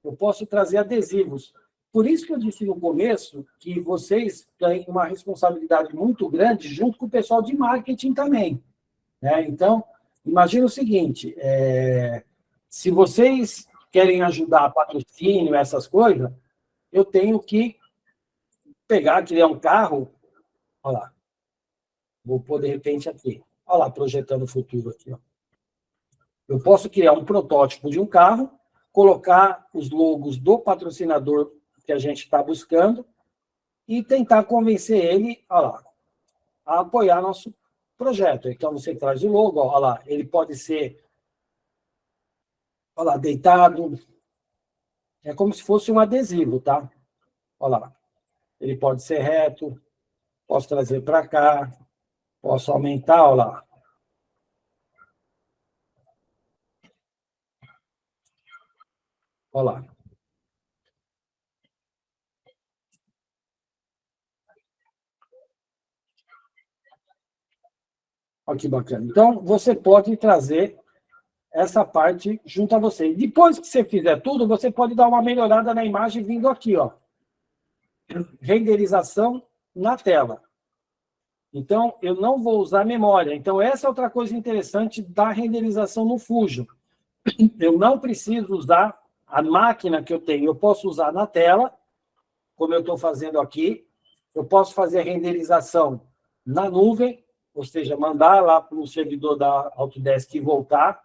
Eu posso trazer adesivos. Por isso que eu disse no começo que vocês têm uma responsabilidade muito grande junto com o pessoal de marketing também, né? Então, imagina o seguinte, se vocês querem ajudar a patrocínio, essas coisas, eu tenho que pegar, criar um carro, olha lá, vou pôr de repente aqui, olha lá, projetando o futuro aqui, ó. Eu posso criar um protótipo de um carro, colocar os logos do patrocinador que a gente está buscando e tentar convencer ele, olha lá, a apoiar nosso projeto. Então, você traz o logo, olha lá, ele pode ser, olha lá, deitado, é como se fosse um adesivo, tá? Olha lá, ele pode ser reto, posso trazer para cá, posso aumentar, olha lá. Olha lá. Olha que bacana. Então, você pode trazer essa parte junto a você. E depois que você fizer tudo, você pode dar uma melhorada na imagem vindo aqui, ó. Renderização na tela. Então, eu não vou usar memória. Então, essa é outra coisa interessante da renderização no Fusion. Eu não preciso usar a máquina que eu tenho. Eu posso usar na tela, como eu estou fazendo aqui. Eu posso fazer a renderização na nuvem, ou seja, mandar lá para o servidor da Autodesk e voltar.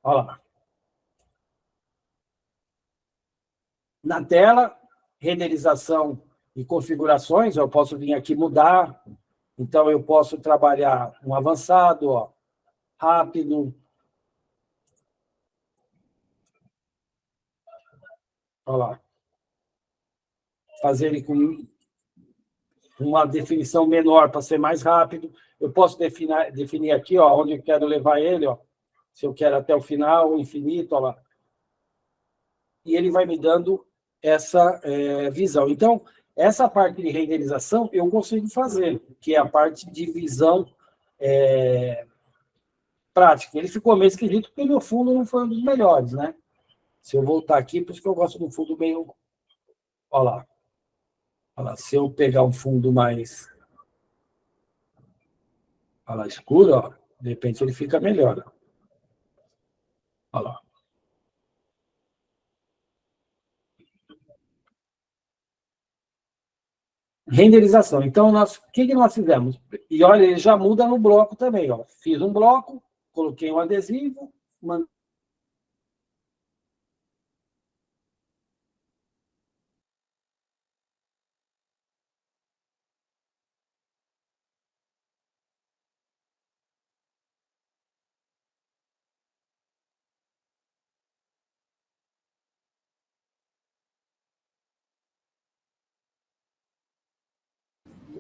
Olha lá. Na tela, renderização e configurações, eu posso vir aqui mudar. Então, eu posso trabalhar um avançado, ó, rápido. Olha lá. Fazer ele com uma definição menor para ser mais rápido. Eu posso definir aqui, ó, onde eu quero levar ele, ó, se eu quero até o final, o infinito, ó lá. E ele vai me dando essa visão. Então, essa parte de renderização eu consigo fazer, que é a parte de visão prática. Ele ficou meio esquisito porque o meu fundo não foi um dos melhores, né? Se eu voltar aqui, por isso que eu gosto do fundo meio... Olha lá. Olha lá. Se eu pegar um fundo mais olha lá, escuro, ó, de repente ele fica melhor. Olha lá. Renderização. Então, o que nós fizemos? E olha, ele já muda no bloco também. Ó. Fiz um bloco, coloquei um adesivo,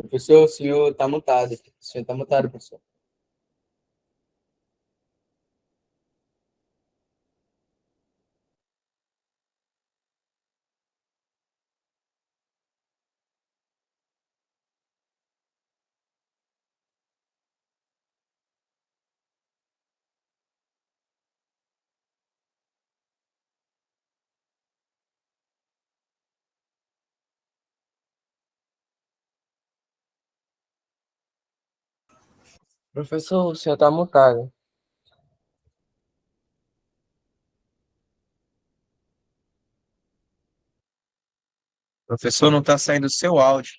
Professor, o senhor está mutado. O senhor está mutado, professor. Professor, o senhor está mutado. Professor, não está saindo o seu áudio.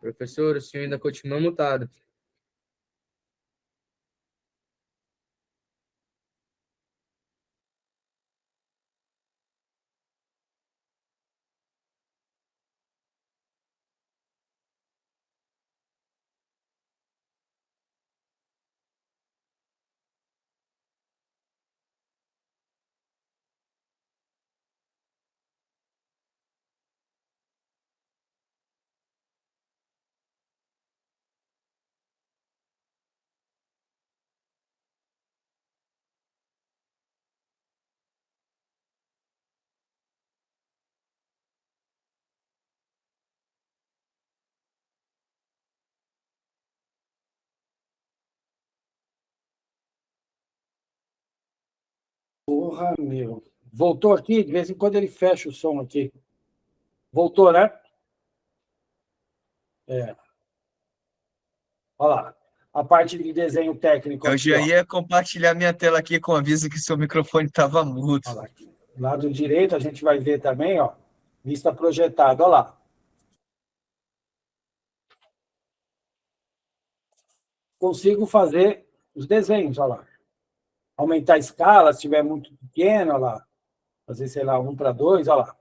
Professor, o senhor ainda continua mutado. Porra, meu. Voltou aqui, de vez em quando ele fecha o som aqui. Voltou, né? É. Olha lá. A parte de desenho técnico Eu aqui, já ó. ia compartilhar minha tela aqui com aviso que seu microfone estava mudo. Olha lá. Lado direito, a gente vai ver também, ó. Vista projetada, olha lá. Consigo fazer os desenhos, olha lá. Aumentar a escala, se estiver muito pequeno, olha lá. Fazer, sei lá, 1:2, olha lá.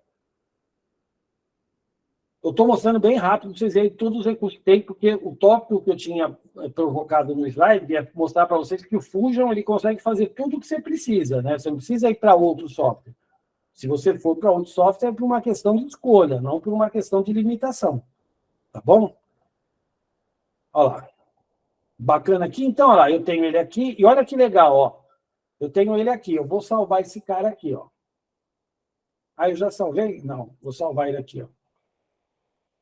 Eu estou mostrando bem rápido para vocês verem todos os recursos que tem, porque o tópico que eu tinha provocado no slide é mostrar para vocês que o Fusion ele consegue fazer tudo o que você precisa, né? Você não precisa ir para outro software. Se você for para outro software, é por uma questão de escolha, não por uma questão de limitação. Tá bom? Olha lá. Bacana aqui. Então, olha lá, eu tenho ele aqui, e olha que legal, ó. Eu tenho ele aqui, eu vou salvar esse cara aqui, ó. Ah, eu já salvei? Não, vou salvar ele aqui, ó.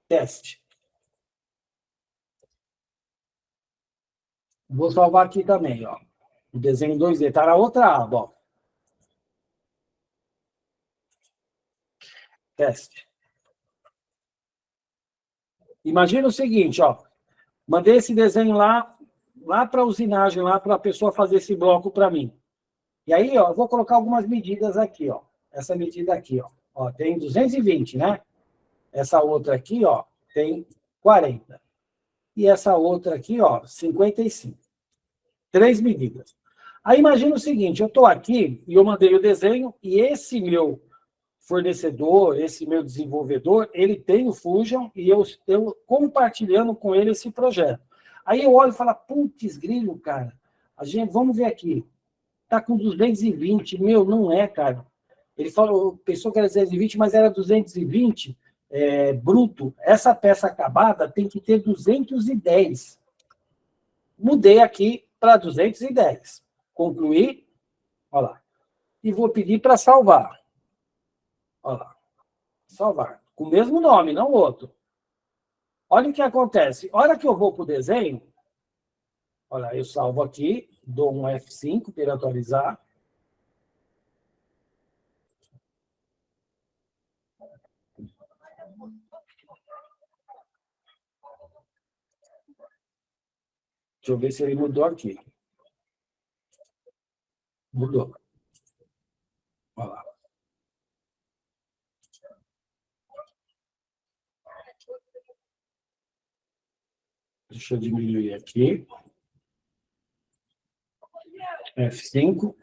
Teste. Vou salvar aqui também, ó. O desenho 2D. Está na outra aba, ó. Teste. Imagina o seguinte, ó. Mandei esse desenho lá para a usinagem, lá para a pessoa fazer esse bloco para mim. E aí, ó, eu vou colocar algumas medidas aqui, ó. Essa medida aqui, ó. Ó, tem 220, né? Essa outra aqui, ó, tem 40. E essa outra aqui, ó, 55. 3 medidas. Aí imagina o seguinte, eu estou aqui e eu mandei o desenho e esse meu fornecedor, esse meu desenvolvedor, ele tem o Fusion e eu estou compartilhando com ele esse projeto. Aí eu olho e falo, putz, grilo, cara, vamos ver aqui, está com 220, meu, não é, cara. Ele falou, pensou que era 220, mas era 220 bruto. Essa peça acabada tem que ter 210. Mudei aqui para 210. Concluí, olha lá, e vou pedir para salvar. Olha lá. Salvar. Com o mesmo nome, não outro. Olha o que acontece. Olha que eu vou para o desenho. Olha, eu salvo aqui, dou um F5 para atualizar. Deixa eu ver se ele mudou aqui. Mudou. Olha lá. Deixa eu diminuir aqui. F5.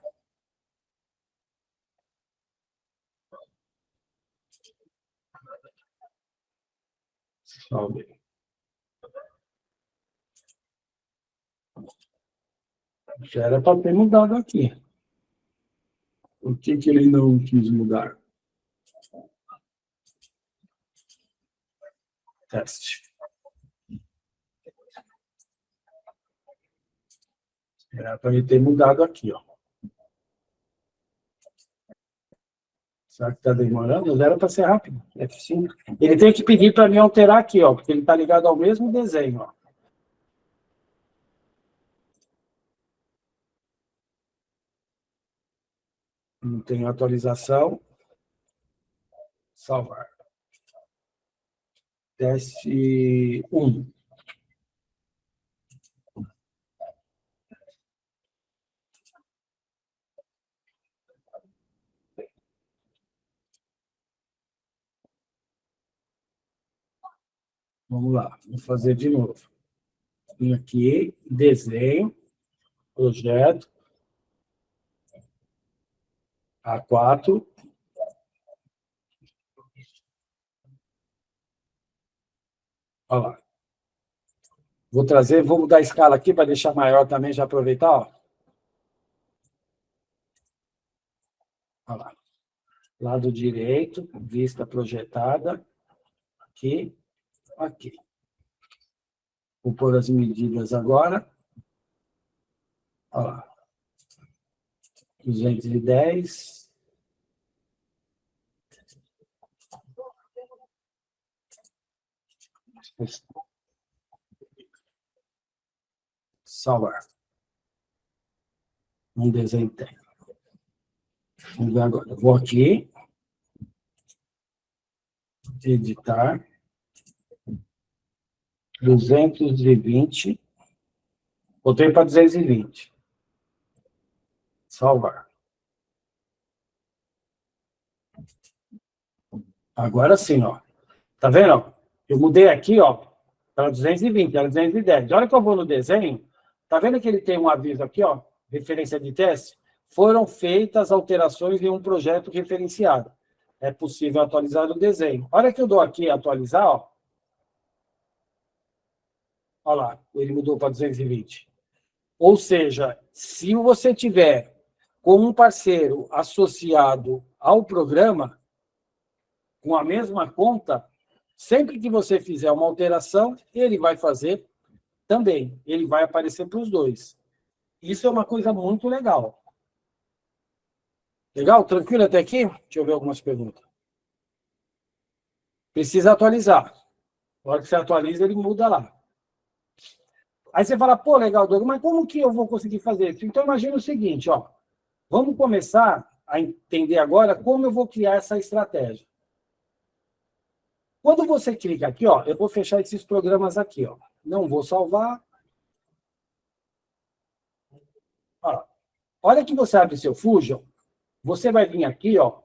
Salve. Já era para ter mudado aqui. O que ele não quis mudar? Teste. Era para ele ter mudado aqui, ó. Será que está demorando? Era para ser rápido. F5. Ele tem que pedir para mim alterar aqui, ó, porque ele está ligado ao mesmo desenho, ó. Não tem atualização. Salvar. Teste 1. Vamos lá, vamos fazer de novo. Vim aqui, desenho, projeto, A4. Olha lá. Vou trazer, vou mudar a escala aqui para deixar maior também, já aproveitar, ó. Olha lá. Lado direito, vista projetada, aqui, aqui. Vou pôr as medidas agora. Olha lá. 210. Salvar. Um desenho técnico. Vamos ver agora. Eu vou aqui. Editar. 220. Botei para 220. Salvar. Agora sim, ó. Tá vendo? Eu mudei aqui, ó, para 220, era 210. A hora que eu vou no desenho, tá vendo que ele tem um aviso aqui, ó, referência de teste? Foram feitas alterações em um projeto referenciado. É possível atualizar o desenho. A hora que eu dou aqui atualizar, ó, olha lá, ele mudou para 220. Ou seja, se você tiver com um parceiro associado ao programa, com a mesma conta, sempre que você fizer uma alteração, ele vai fazer também. Ele vai aparecer para os dois. Isso é uma coisa muito legal. Legal? Tranquilo até aqui? Deixa eu ver algumas perguntas. Precisa atualizar. Na hora que você atualiza, ele muda lá. Aí você fala, pô, legal, Douglas, mas como que eu vou conseguir fazer isso? Então, imagina o seguinte, ó. Vamos começar a entender agora como eu vou criar essa estratégia. Quando você clica aqui, ó, eu vou fechar esses programas aqui, ó. Não vou salvar. Ó, olha que você abre seu Fusion, você vai vir aqui, ó,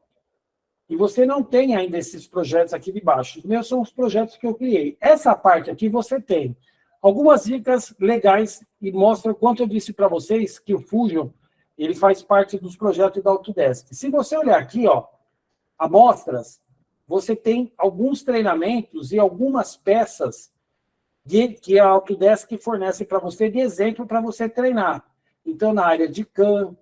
e você não tem ainda esses projetos aqui de baixo. Os meus são os projetos que eu criei. Essa parte aqui você tem algumas dicas legais e mostram quanto eu disse para vocês que o Fusion ele faz parte dos projetos da Autodesk. Se você olhar aqui, ó, amostras, você tem alguns treinamentos e algumas peças que a Autodesk fornece para você de exemplo para você treinar. Então, na área de CAM,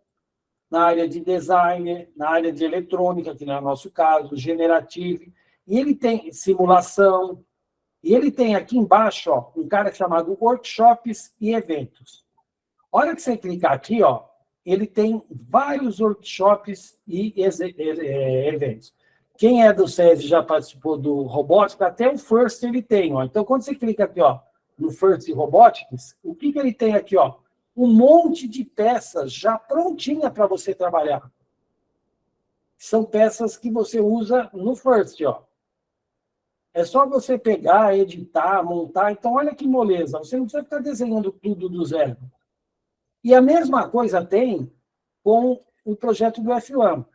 na área de design, na área de eletrônica, que não é o nosso caso, generative, e ele tem simulação, e ele tem aqui embaixo, ó, um cara chamado workshops e eventos. A hora que você clicar aqui, ó, ele tem vários workshops e eventos. Quem é do SESI já participou do Robótica, até o First ele tem, ó. Então, quando você clica aqui, ó, no First Robotics, o que ele tem aqui, ó? Um monte de peças já prontinha para você trabalhar. São peças que você usa no First, ó. É só você pegar, editar, montar. Então, olha que moleza. Você não precisa ficar desenhando tudo do zero. E a mesma coisa tem com o projeto do F1.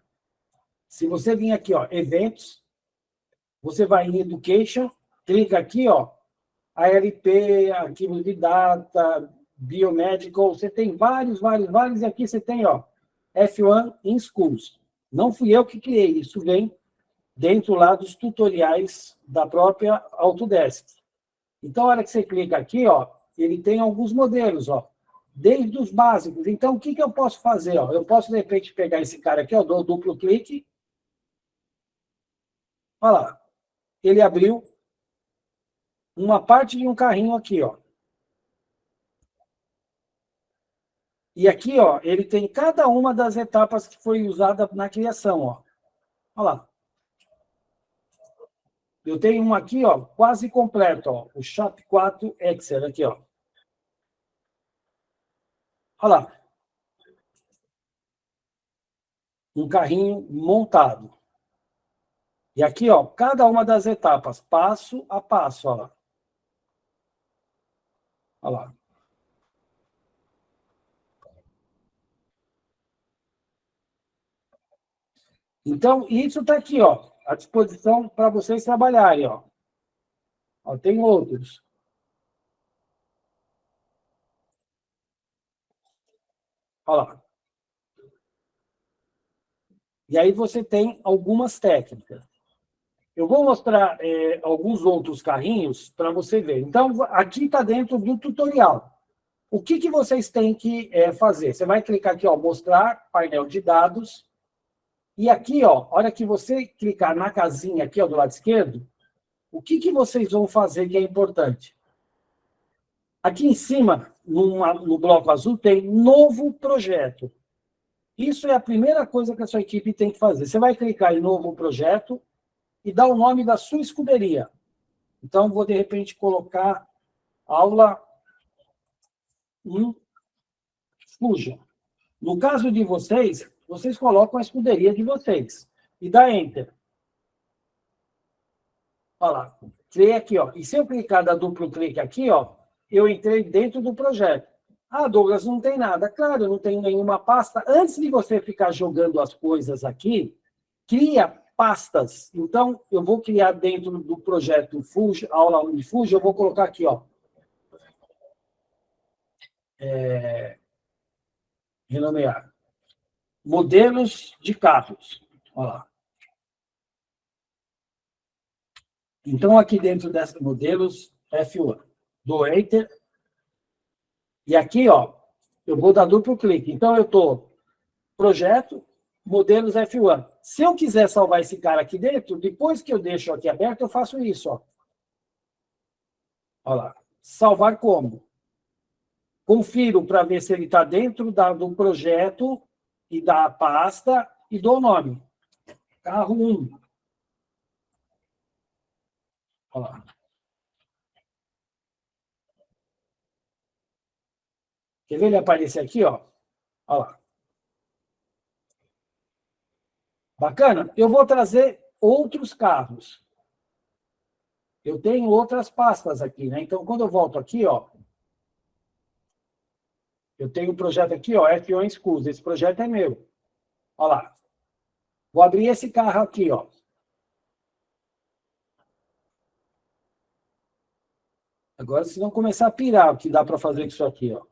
Se você vir aqui, ó, eventos, você vai em Education, clica aqui, ó, ALP, arquivo de data, Biomedical, você tem vários, e aqui você tem, ó, F1 in Schools. Não fui eu que criei, isso vem dentro lá dos tutoriais da própria Autodesk. Então, a hora que você clica aqui, ó, ele tem alguns modelos, ó, desde os básicos. Então, o que eu posso fazer? Ó? Eu posso, de repente, pegar esse cara aqui, ó, dou duplo clique. Olha lá. Ele abriu uma parte de um carrinho aqui, ó. E aqui, ó, ele tem cada uma das etapas que foi usada na criação, ó. Olha lá. Eu tenho um aqui, ó, quase completo, ó, o Shop 4 Excel aqui, ó. Olha lá. Um carrinho montado. E aqui, ó, cada uma das etapas, passo a passo, ó lá. Olha lá. Então, isso está aqui, ó, à disposição para vocês trabalharem, ó. Ó, tem outros. Olha lá. E aí você tem algumas técnicas. Eu vou mostrar alguns outros carrinhos para você ver. Então, aqui está dentro do tutorial. O que vocês têm que fazer? Você vai clicar aqui, ó, mostrar painel de dados. E aqui, ó, a hora que você clicar na casinha aqui, ó, do lado esquerdo, o que vocês vão fazer que é importante? Aqui em cima, no bloco azul, tem novo projeto. Isso é a primeira coisa que a sua equipe tem que fazer. Você vai clicar em novo projeto e dar o nome da sua escuderia. Então, vou, de repente, colocar aula 1 Fusion. No caso de vocês, vocês colocam a escuderia de vocês. E dá Enter. Olha lá. Criei aqui, ó. E se eu clicar, dar duplo clique aqui, ó, eu entrei dentro do projeto. Ah, Douglas, não tem nada. Claro, eu não tenho nenhuma pasta. Antes de você ficar jogando as coisas aqui, cria pastas. Então, eu vou criar dentro do projeto Fusion, aula 1 de Fusion, eu vou colocar aqui, ó. Renomear. Modelos de carros. Olha lá. Então, aqui dentro desses modelos, F1. Dou Enter. E aqui, ó, eu vou dar duplo clique. Então, eu estou projeto, modelos F1. Se eu quiser salvar esse cara aqui dentro, depois que eu deixo aqui aberto, eu faço isso, ó. Olha lá. Salvar como? Confiro para ver se ele está dentro do projeto e da pasta e dou o nome. Carro 1. Olha lá. Quer ver ele aparecer aqui, ó? Olha lá. Bacana? Eu vou trazer outros carros. Eu tenho outras pastas aqui, né? Então, quando eu volto aqui, ó, eu tenho um projeto aqui, ó, F1 Schools. Esse projeto é meu. Olha lá. Vou abrir esse carro aqui, ó. Agora, se não começar a pirar, o que dá para fazer com isso aqui, ó.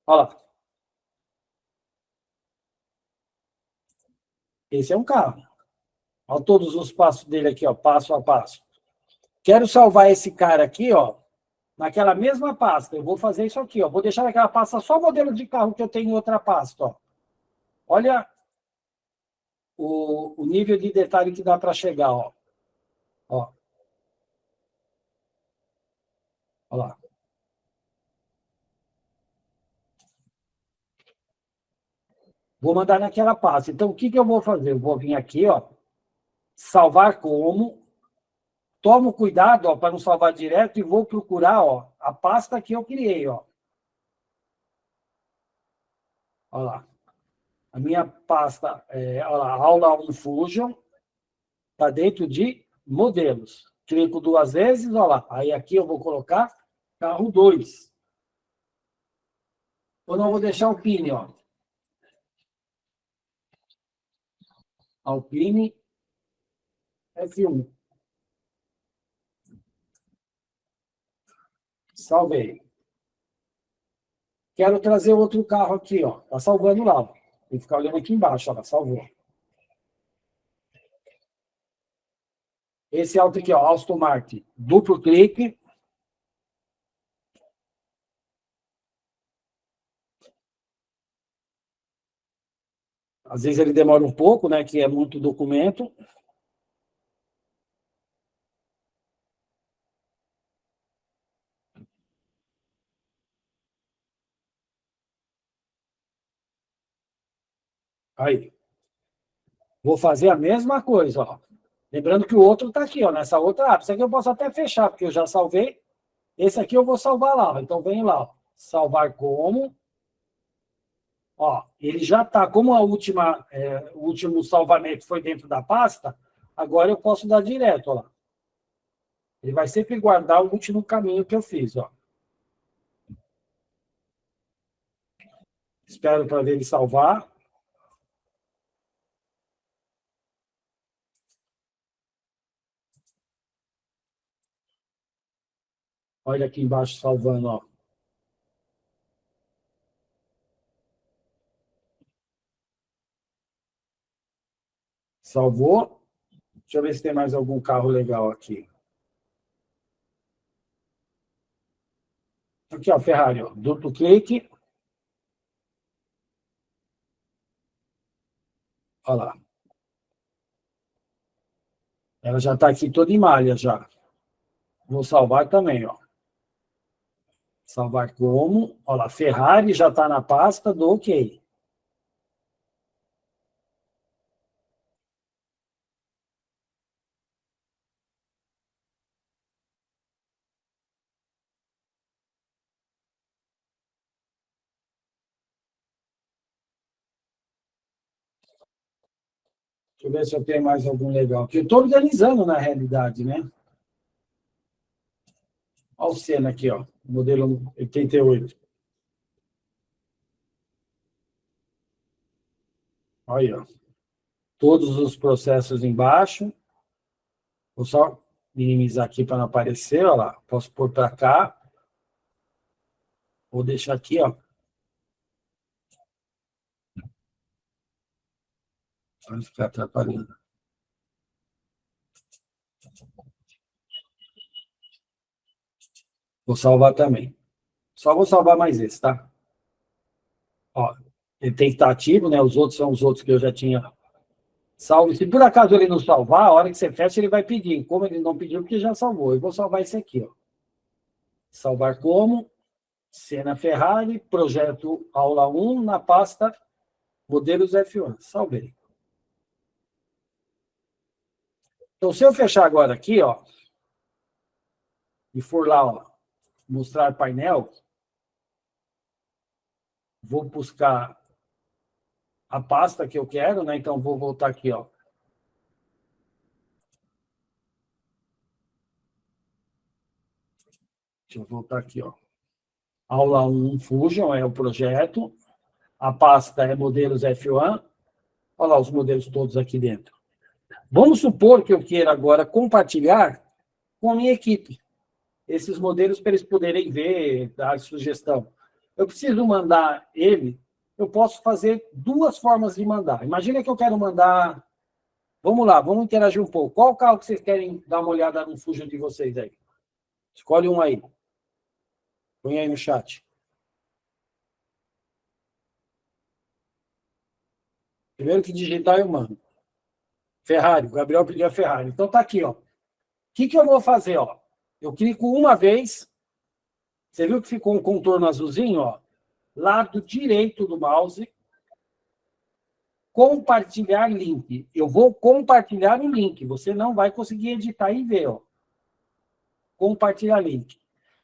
Olha lá. Esse é um carro. Olha todos os passos dele aqui, ó, passo a passo. Quero salvar esse cara aqui, ó, naquela mesma pasta. Eu vou fazer isso aqui, ó. Vou deixar naquela pasta só modelo de carro que eu tenho em outra pasta, ó. Olha o nível de detalhe que dá para chegar, ó. Ó. Olha lá. Vou mandar naquela pasta. Então, o que eu vou fazer? Eu vou vir aqui, ó, salvar como. Tomo cuidado, ó, para não salvar direto e vou procurar, ó, a pasta que eu criei, ó. Olha lá. A minha pasta, olha lá, aula 1 Fusion, está dentro de modelos. Clico 2 vezes, olha lá. Aí aqui eu vou colocar carro 2. Ou não, vou deixar o Alpine, ó. Alpine F1. Salvei. Quero trazer outro carro aqui, ó. Tá salvando lá. Tem que ficar olhando aqui embaixo, ó. Salvou. Esse auto aqui, ó, Aston Martin. Duplo clique. Às vezes ele demora um pouco, né? Que é muito documento. Aí. Vou fazer a mesma coisa, ó. Lembrando que o outro está aqui, ó, nessa outra aba. Esse aqui eu posso até fechar, porque eu já salvei. Esse aqui eu vou salvar lá, ó. Então, vem lá, ó. Salvar como. Ó, ele já está, como o último salvamento foi dentro da pasta, agora eu posso dar direto, ó lá. Ele vai sempre guardar o último caminho que eu fiz, ó. Espero para ver ele salvar. Olha aqui embaixo salvando, ó. Salvou. Deixa eu ver se tem mais algum carro legal aqui. Aqui, ó, Ferrari, ó. Duplo clique. Olha lá. Ela já está aqui toda em malha já. Vou salvar também, ó. Salvar como. Olha lá, Ferrari já está na pasta do OK. Deixa eu ver se eu tenho mais algum legal. Que eu estou organizando, na realidade, né? Olha o Senna aqui, ó. Modelo 88. Olha aí, ó. Todos os processos embaixo. Vou só minimizar aqui para não aparecer, olha lá. Posso pôr para cá. Vou deixar aqui, ó. Para não ficar atrapalhando. Vou salvar também. Só vou salvar mais esse, tá? Ó, ele tem que estar ativo, né? Os outros são os outros que eu já tinha salvo. Se por acaso ele não salvar, a hora que você fecha, ele vai pedir. Como ele não pediu, porque já salvou. Eu vou salvar esse aqui, ó. Salvar como? Senna Ferrari, projeto aula 1, na pasta modelos F1. Salvei. Então, se eu fechar agora aqui, ó, e for lá, ó, mostrar painel, vou buscar a pasta que eu quero, né? Então, vou voltar aqui, ó. Deixa eu voltar aqui, ó. Aula 1 Fusion é o projeto. A pasta é modelos F1. Olha lá os modelos todos aqui dentro. Vamos supor que eu queira agora compartilhar com a minha equipe esses modelos para eles poderem ver, dar sugestão. Eu preciso mandar ele, eu posso fazer duas formas de mandar. Imagina que eu quero mandar... Vamos lá, vamos interagir um pouco. Qual carro que vocês querem dar uma olhada no Fusion de vocês aí? Escolhe um aí. Põe aí no chat. Primeiro que digitar eu mando. Ferrari, o Gabriel pediu a Ferrari. Então tá aqui, ó. O que eu vou fazer, ó? Eu clico uma vez. Você viu que ficou um contorno azulzinho, ó? Lado direito do mouse. Compartilhar link. Eu vou compartilhar o link. Você não vai conseguir editar e ver, ó. Compartilhar link.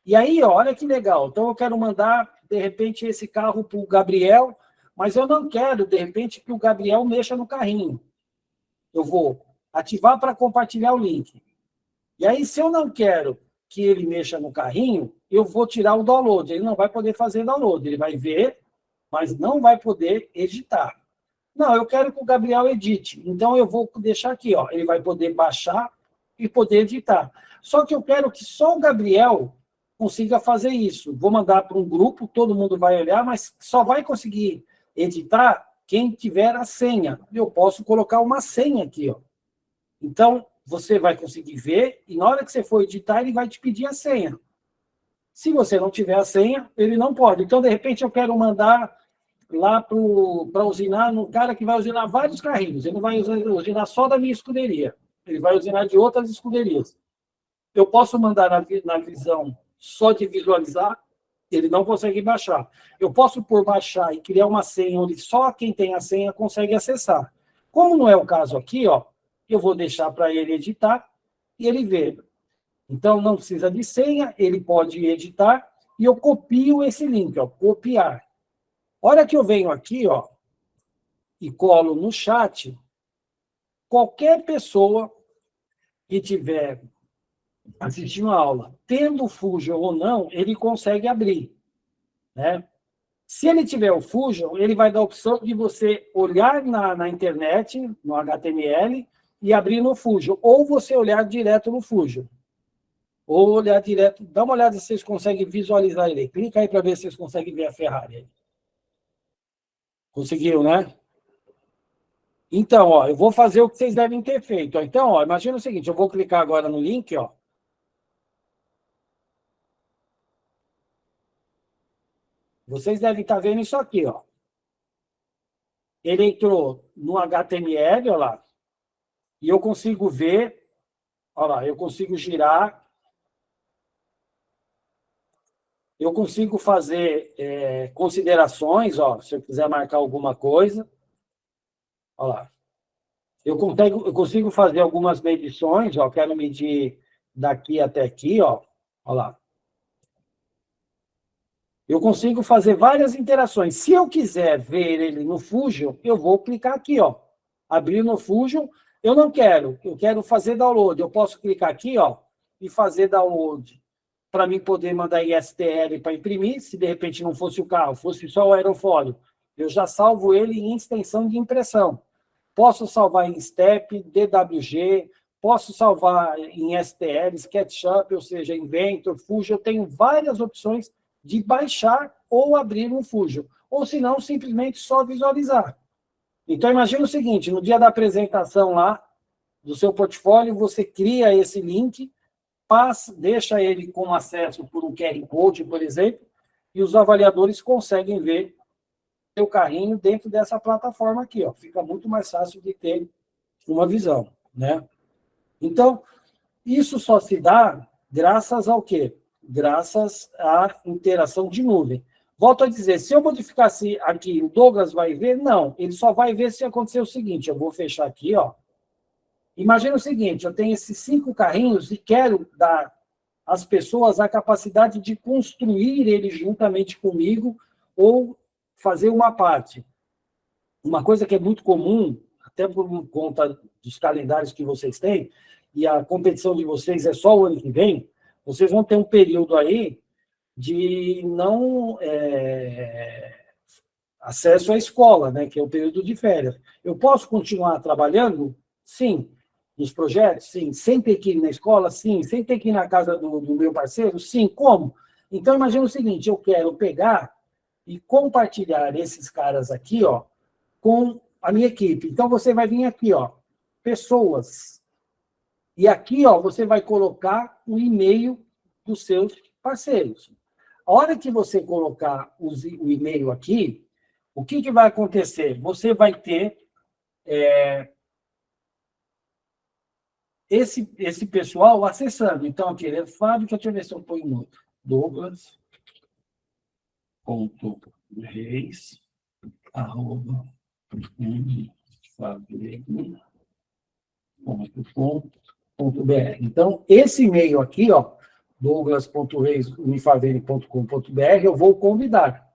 E aí, ó, olha que legal. Então eu quero mandar, de repente, esse carro para o Gabriel, mas eu não quero, de repente, que o Gabriel mexa no carrinho. Eu vou ativar para compartilhar o link. E aí, se eu não quero que ele mexa no carrinho, eu vou tirar o download. Ele não vai poder fazer download. Ele vai ver, mas não vai poder editar. Não, eu quero que o Gabriel edite. Então, eu vou deixar aqui, ó. Ele vai poder baixar e poder editar. Só que eu quero que só o Gabriel consiga fazer isso. Vou mandar para um grupo, todo mundo vai olhar, mas só vai conseguir editar quem tiver a senha. Eu posso colocar uma senha aqui, ó. Então, você vai conseguir ver, e na hora que você for editar, ele vai te pedir a senha. Se você não tiver a senha, ele não pode. Então, de repente, eu quero mandar lá para usinar no cara que vai usinar vários carrinhos. Ele não vai usinar só da minha escuderia. Ele vai usinar de outras escuderias. Eu posso mandar na visão só de visualizar, ele não consegue baixar. Eu posso por baixar e criar uma senha onde só quem tem a senha consegue acessar. Como não é o caso aqui, ó, eu vou deixar para ele editar e ele ver. Então, não precisa de senha, ele pode editar e eu copio esse link, ó, copiar. Hora que eu venho aqui, ó, e colo no chat, qualquer pessoa que tiver assistindo a aula, tendo o Fusion ou não, ele consegue abrir, né? Se ele tiver o Fusion, ele vai dar a opção de você olhar na internet, no HTML, e abrir no Fusion, ou você olhar direto no Fusion. ou olhar direto. Dá uma olhada se vocês conseguem visualizar ele. Clica aí para ver se vocês conseguem ver a Ferrari. Conseguiu, né? Então, ó, eu vou fazer o que vocês devem ter feito. Ó. Então, ó, imagina o seguinte, eu vou clicar agora no link, ó. Vocês devem estar vendo isso aqui, ó. Ele entrou no HTML, ó lá, e eu consigo ver, ó lá, eu consigo girar, eu consigo fazer considerações, ó, se eu quiser marcar alguma coisa, ó lá. Eu consigo fazer algumas medições, ó, quero medir daqui até aqui, ó lá. Eu consigo fazer várias interações. Se eu quiser ver ele no Fusion, eu vou clicar aqui, ó. Abrir no Fusion. Eu não quero, eu quero fazer download. Eu posso clicar aqui, ó, e fazer download para mim poder mandar em STL para imprimir. Se de repente não fosse o carro, fosse só o aerofólio, eu já salvo ele em extensão de impressão. Posso salvar em STEP, DWG, posso salvar em STL, SketchUp, ou seja, Inventor, Fusion. Eu tenho várias opções de baixar ou abrir um Fusion. Ou, se não, simplesmente só visualizar. Então, imagina o seguinte, no dia da apresentação lá, do seu portfólio, você cria esse link, deixa ele com acesso por um QR Code, por exemplo, e os avaliadores conseguem ver seu carrinho dentro dessa plataforma aqui, ó. Fica muito mais fácil de ter uma visão, né? Então, isso só se dá graças ao quê? Graças à interação de nuvem. Volto a dizer, se eu modificasse aqui, o Douglas vai ver? Não, ele só vai ver se acontecer o seguinte, eu vou fechar aqui, ó. Imagina o seguinte, eu tenho esses 5 carrinhos e quero dar às pessoas a capacidade de construir eles juntamente comigo ou fazer uma parte. Uma coisa que é muito comum, até por conta dos calendários que vocês têm, e a competição de vocês é só o ano que vem, vocês vão ter um período aí de não acesso à escola, né, que é o período de férias. Eu posso continuar trabalhando? Sim. Nos projetos? Sim. Sem ter que ir na escola? Sim. Sem ter que ir na casa do meu parceiro? Sim. Como? Então, imagina o seguinte, eu quero pegar e compartilhar esses caras aqui, ó, com a minha equipe. Então, você vai vir aqui, ó, pessoas. E aqui, ó, você vai colocar o e-mail dos seus parceiros. A hora que você colocar o e-mail aqui, o que vai acontecer? Você vai ter esse pessoal acessando. Então, aqui, fábrica, deixa eu ver se eu ponho no Douglas.reis@fabrica.com.br. Então, esse e-mail aqui, ó, douglas.reis@unifavene.com.br, eu vou convidar.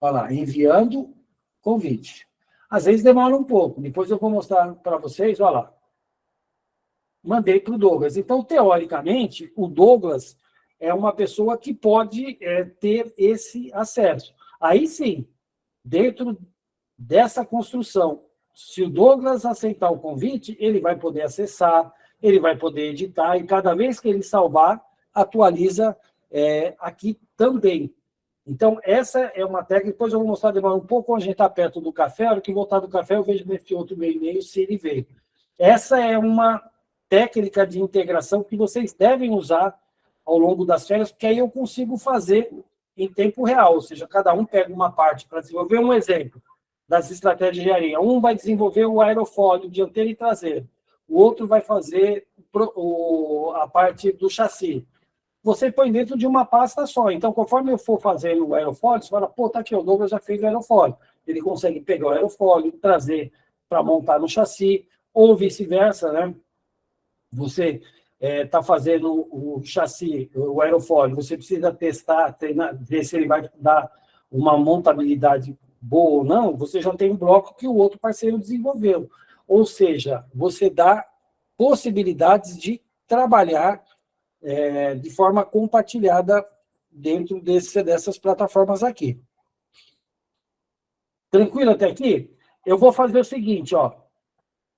Olha lá, enviando convite. Às vezes demora um pouco, depois eu vou mostrar para vocês, olha lá. Mandei para o Douglas. Então, teoricamente, o Douglas é uma pessoa que pode ter esse acesso. Aí sim, dentro dessa construção, se o Douglas aceitar o convite, ele vai poder acessar, ele vai poder editar, e cada vez que ele salvar, atualiza aqui também. Então, essa é uma técnica, depois eu vou mostrar, demora um pouco, onde a gente está perto do café, a hora que voltar do café, eu vejo nesse outro meu e-mail se ele veio. Essa é uma técnica de integração que vocês devem usar ao longo das férias, porque aí eu consigo fazer em tempo real, ou seja, cada um pega uma parte para desenvolver um exemplo das estratégias de engenharia. Um vai desenvolver o aerofólio dianteiro e traseiro, o outro vai fazer a parte do chassi. Você põe dentro de uma pasta só. Então, conforme eu for fazendo o aerofólio, você fala, pô, tá aqui, o Douglas já fez o aerofólio. Ele consegue pegar o aerofólio, trazer para montar no chassi, ou vice-versa, né? Você está fazendo o chassi, o aerofólio, você precisa testar, treinar, ver se ele vai dar uma montabilidade boa ou não, você já tem um bloco que o outro parceiro desenvolveu. Ou seja, você dá possibilidades de trabalhar de forma compartilhada dentro dessas plataformas aqui. Tranquilo até aqui? Eu vou fazer o seguinte, ó.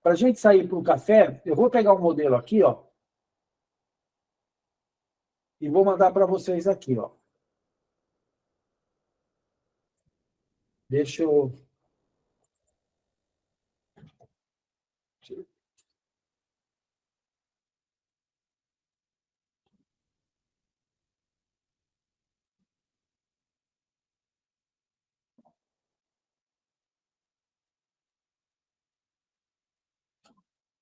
Para a gente sair para o café, eu vou pegar um modelo aqui, ó. e vou mandar para vocês aqui, ó. Deixa eu...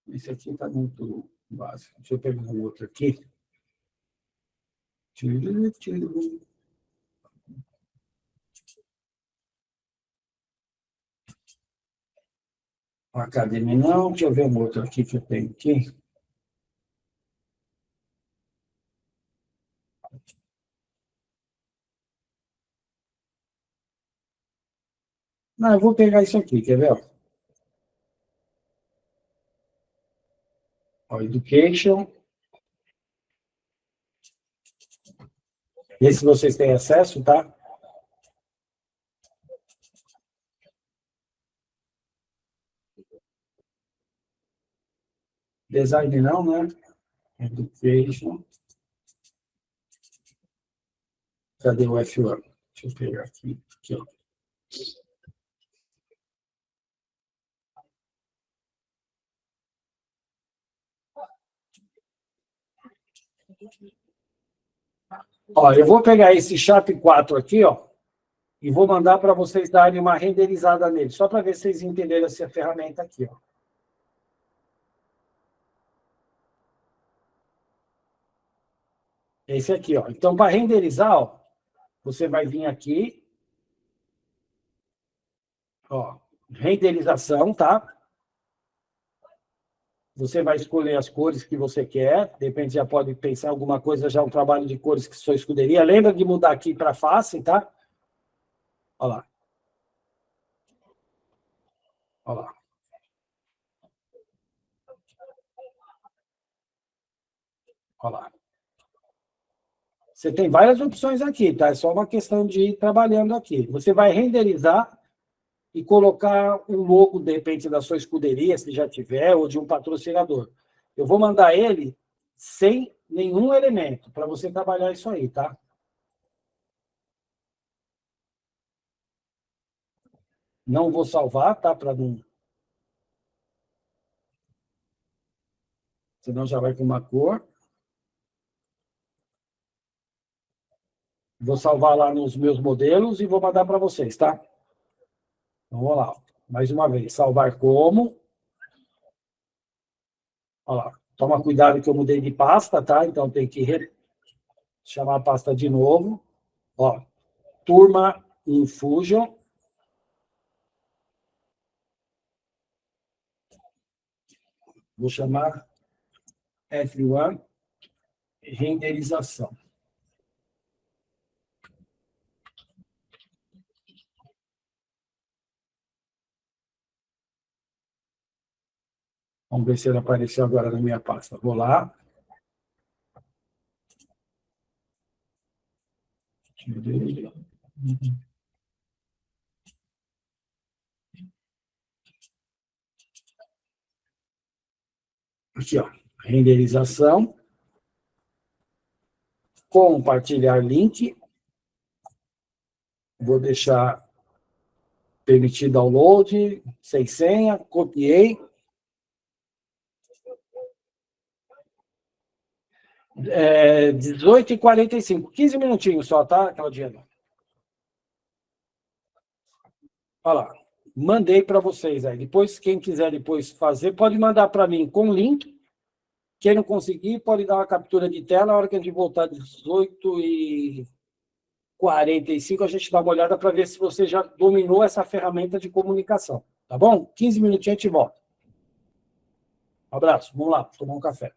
Esse aqui está muito básico. Deixa eu pegar um outro aqui. Academia não. Deixa eu ver um outro aqui que eu tenho aqui. Não, eu vou pegar isso aqui, quer ver? Ó, Education. Esse vocês têm acesso, tá? Design não, né? Education. Cadê o F1? Deixa eu pegar aqui. Aqui, ó. Ó, eu vou pegar esse Sharp 4 aqui, ó, e vou mandar para vocês darem uma renderizada nele, só para ver se vocês entenderam essa ferramenta aqui, ó. Esse aqui, ó. Então, para renderizar, ó, você vai vir aqui, ó, renderização, tá? Você vai escolher as cores que você quer, de repente já pode pensar em alguma coisa, já um trabalho de cores que sua escuderia. Lembra de mudar aqui para face, tá? Olha lá. Olha lá. Olha lá. Você tem várias opções aqui, tá? É só uma questão de ir trabalhando aqui. Você vai renderizar e colocar um logo, de repente, da sua escuderia, se já tiver, ou de um patrocinador. Eu vou mandar ele sem nenhum elemento, para você trabalhar isso aí, tá? Não vou salvar, tá? Para não... Senão já vai com uma cor. Vou salvar lá nos meus modelos e vou mandar para vocês, tá? Então, vamos lá. Mais uma vez. Salvar como. Olha lá. Toma cuidado que eu mudei de pasta, tá? Então, tem que chamar a pasta de novo. Ó. Turma Infusion. Vou chamar F1 renderização. Vamos ver se ele apareceu agora na minha pasta. Vou lá. Aqui, ó. Renderização. Compartilhar link. Vou deixar permitir download, sem senha, copiei. 18h45, 15 minutinhos só, tá, Claudiana? Olha lá, mandei para vocês aí. Depois, quem quiser depois fazer, pode mandar para mim com link. Quem não conseguir, pode dar uma captura de tela. Na hora que a gente voltar 18h45, a gente dá uma olhada para ver se você já dominou essa ferramenta de comunicação. Tá bom? 15 minutinhos a gente volta. Um abraço. Vamos lá, tomar um café.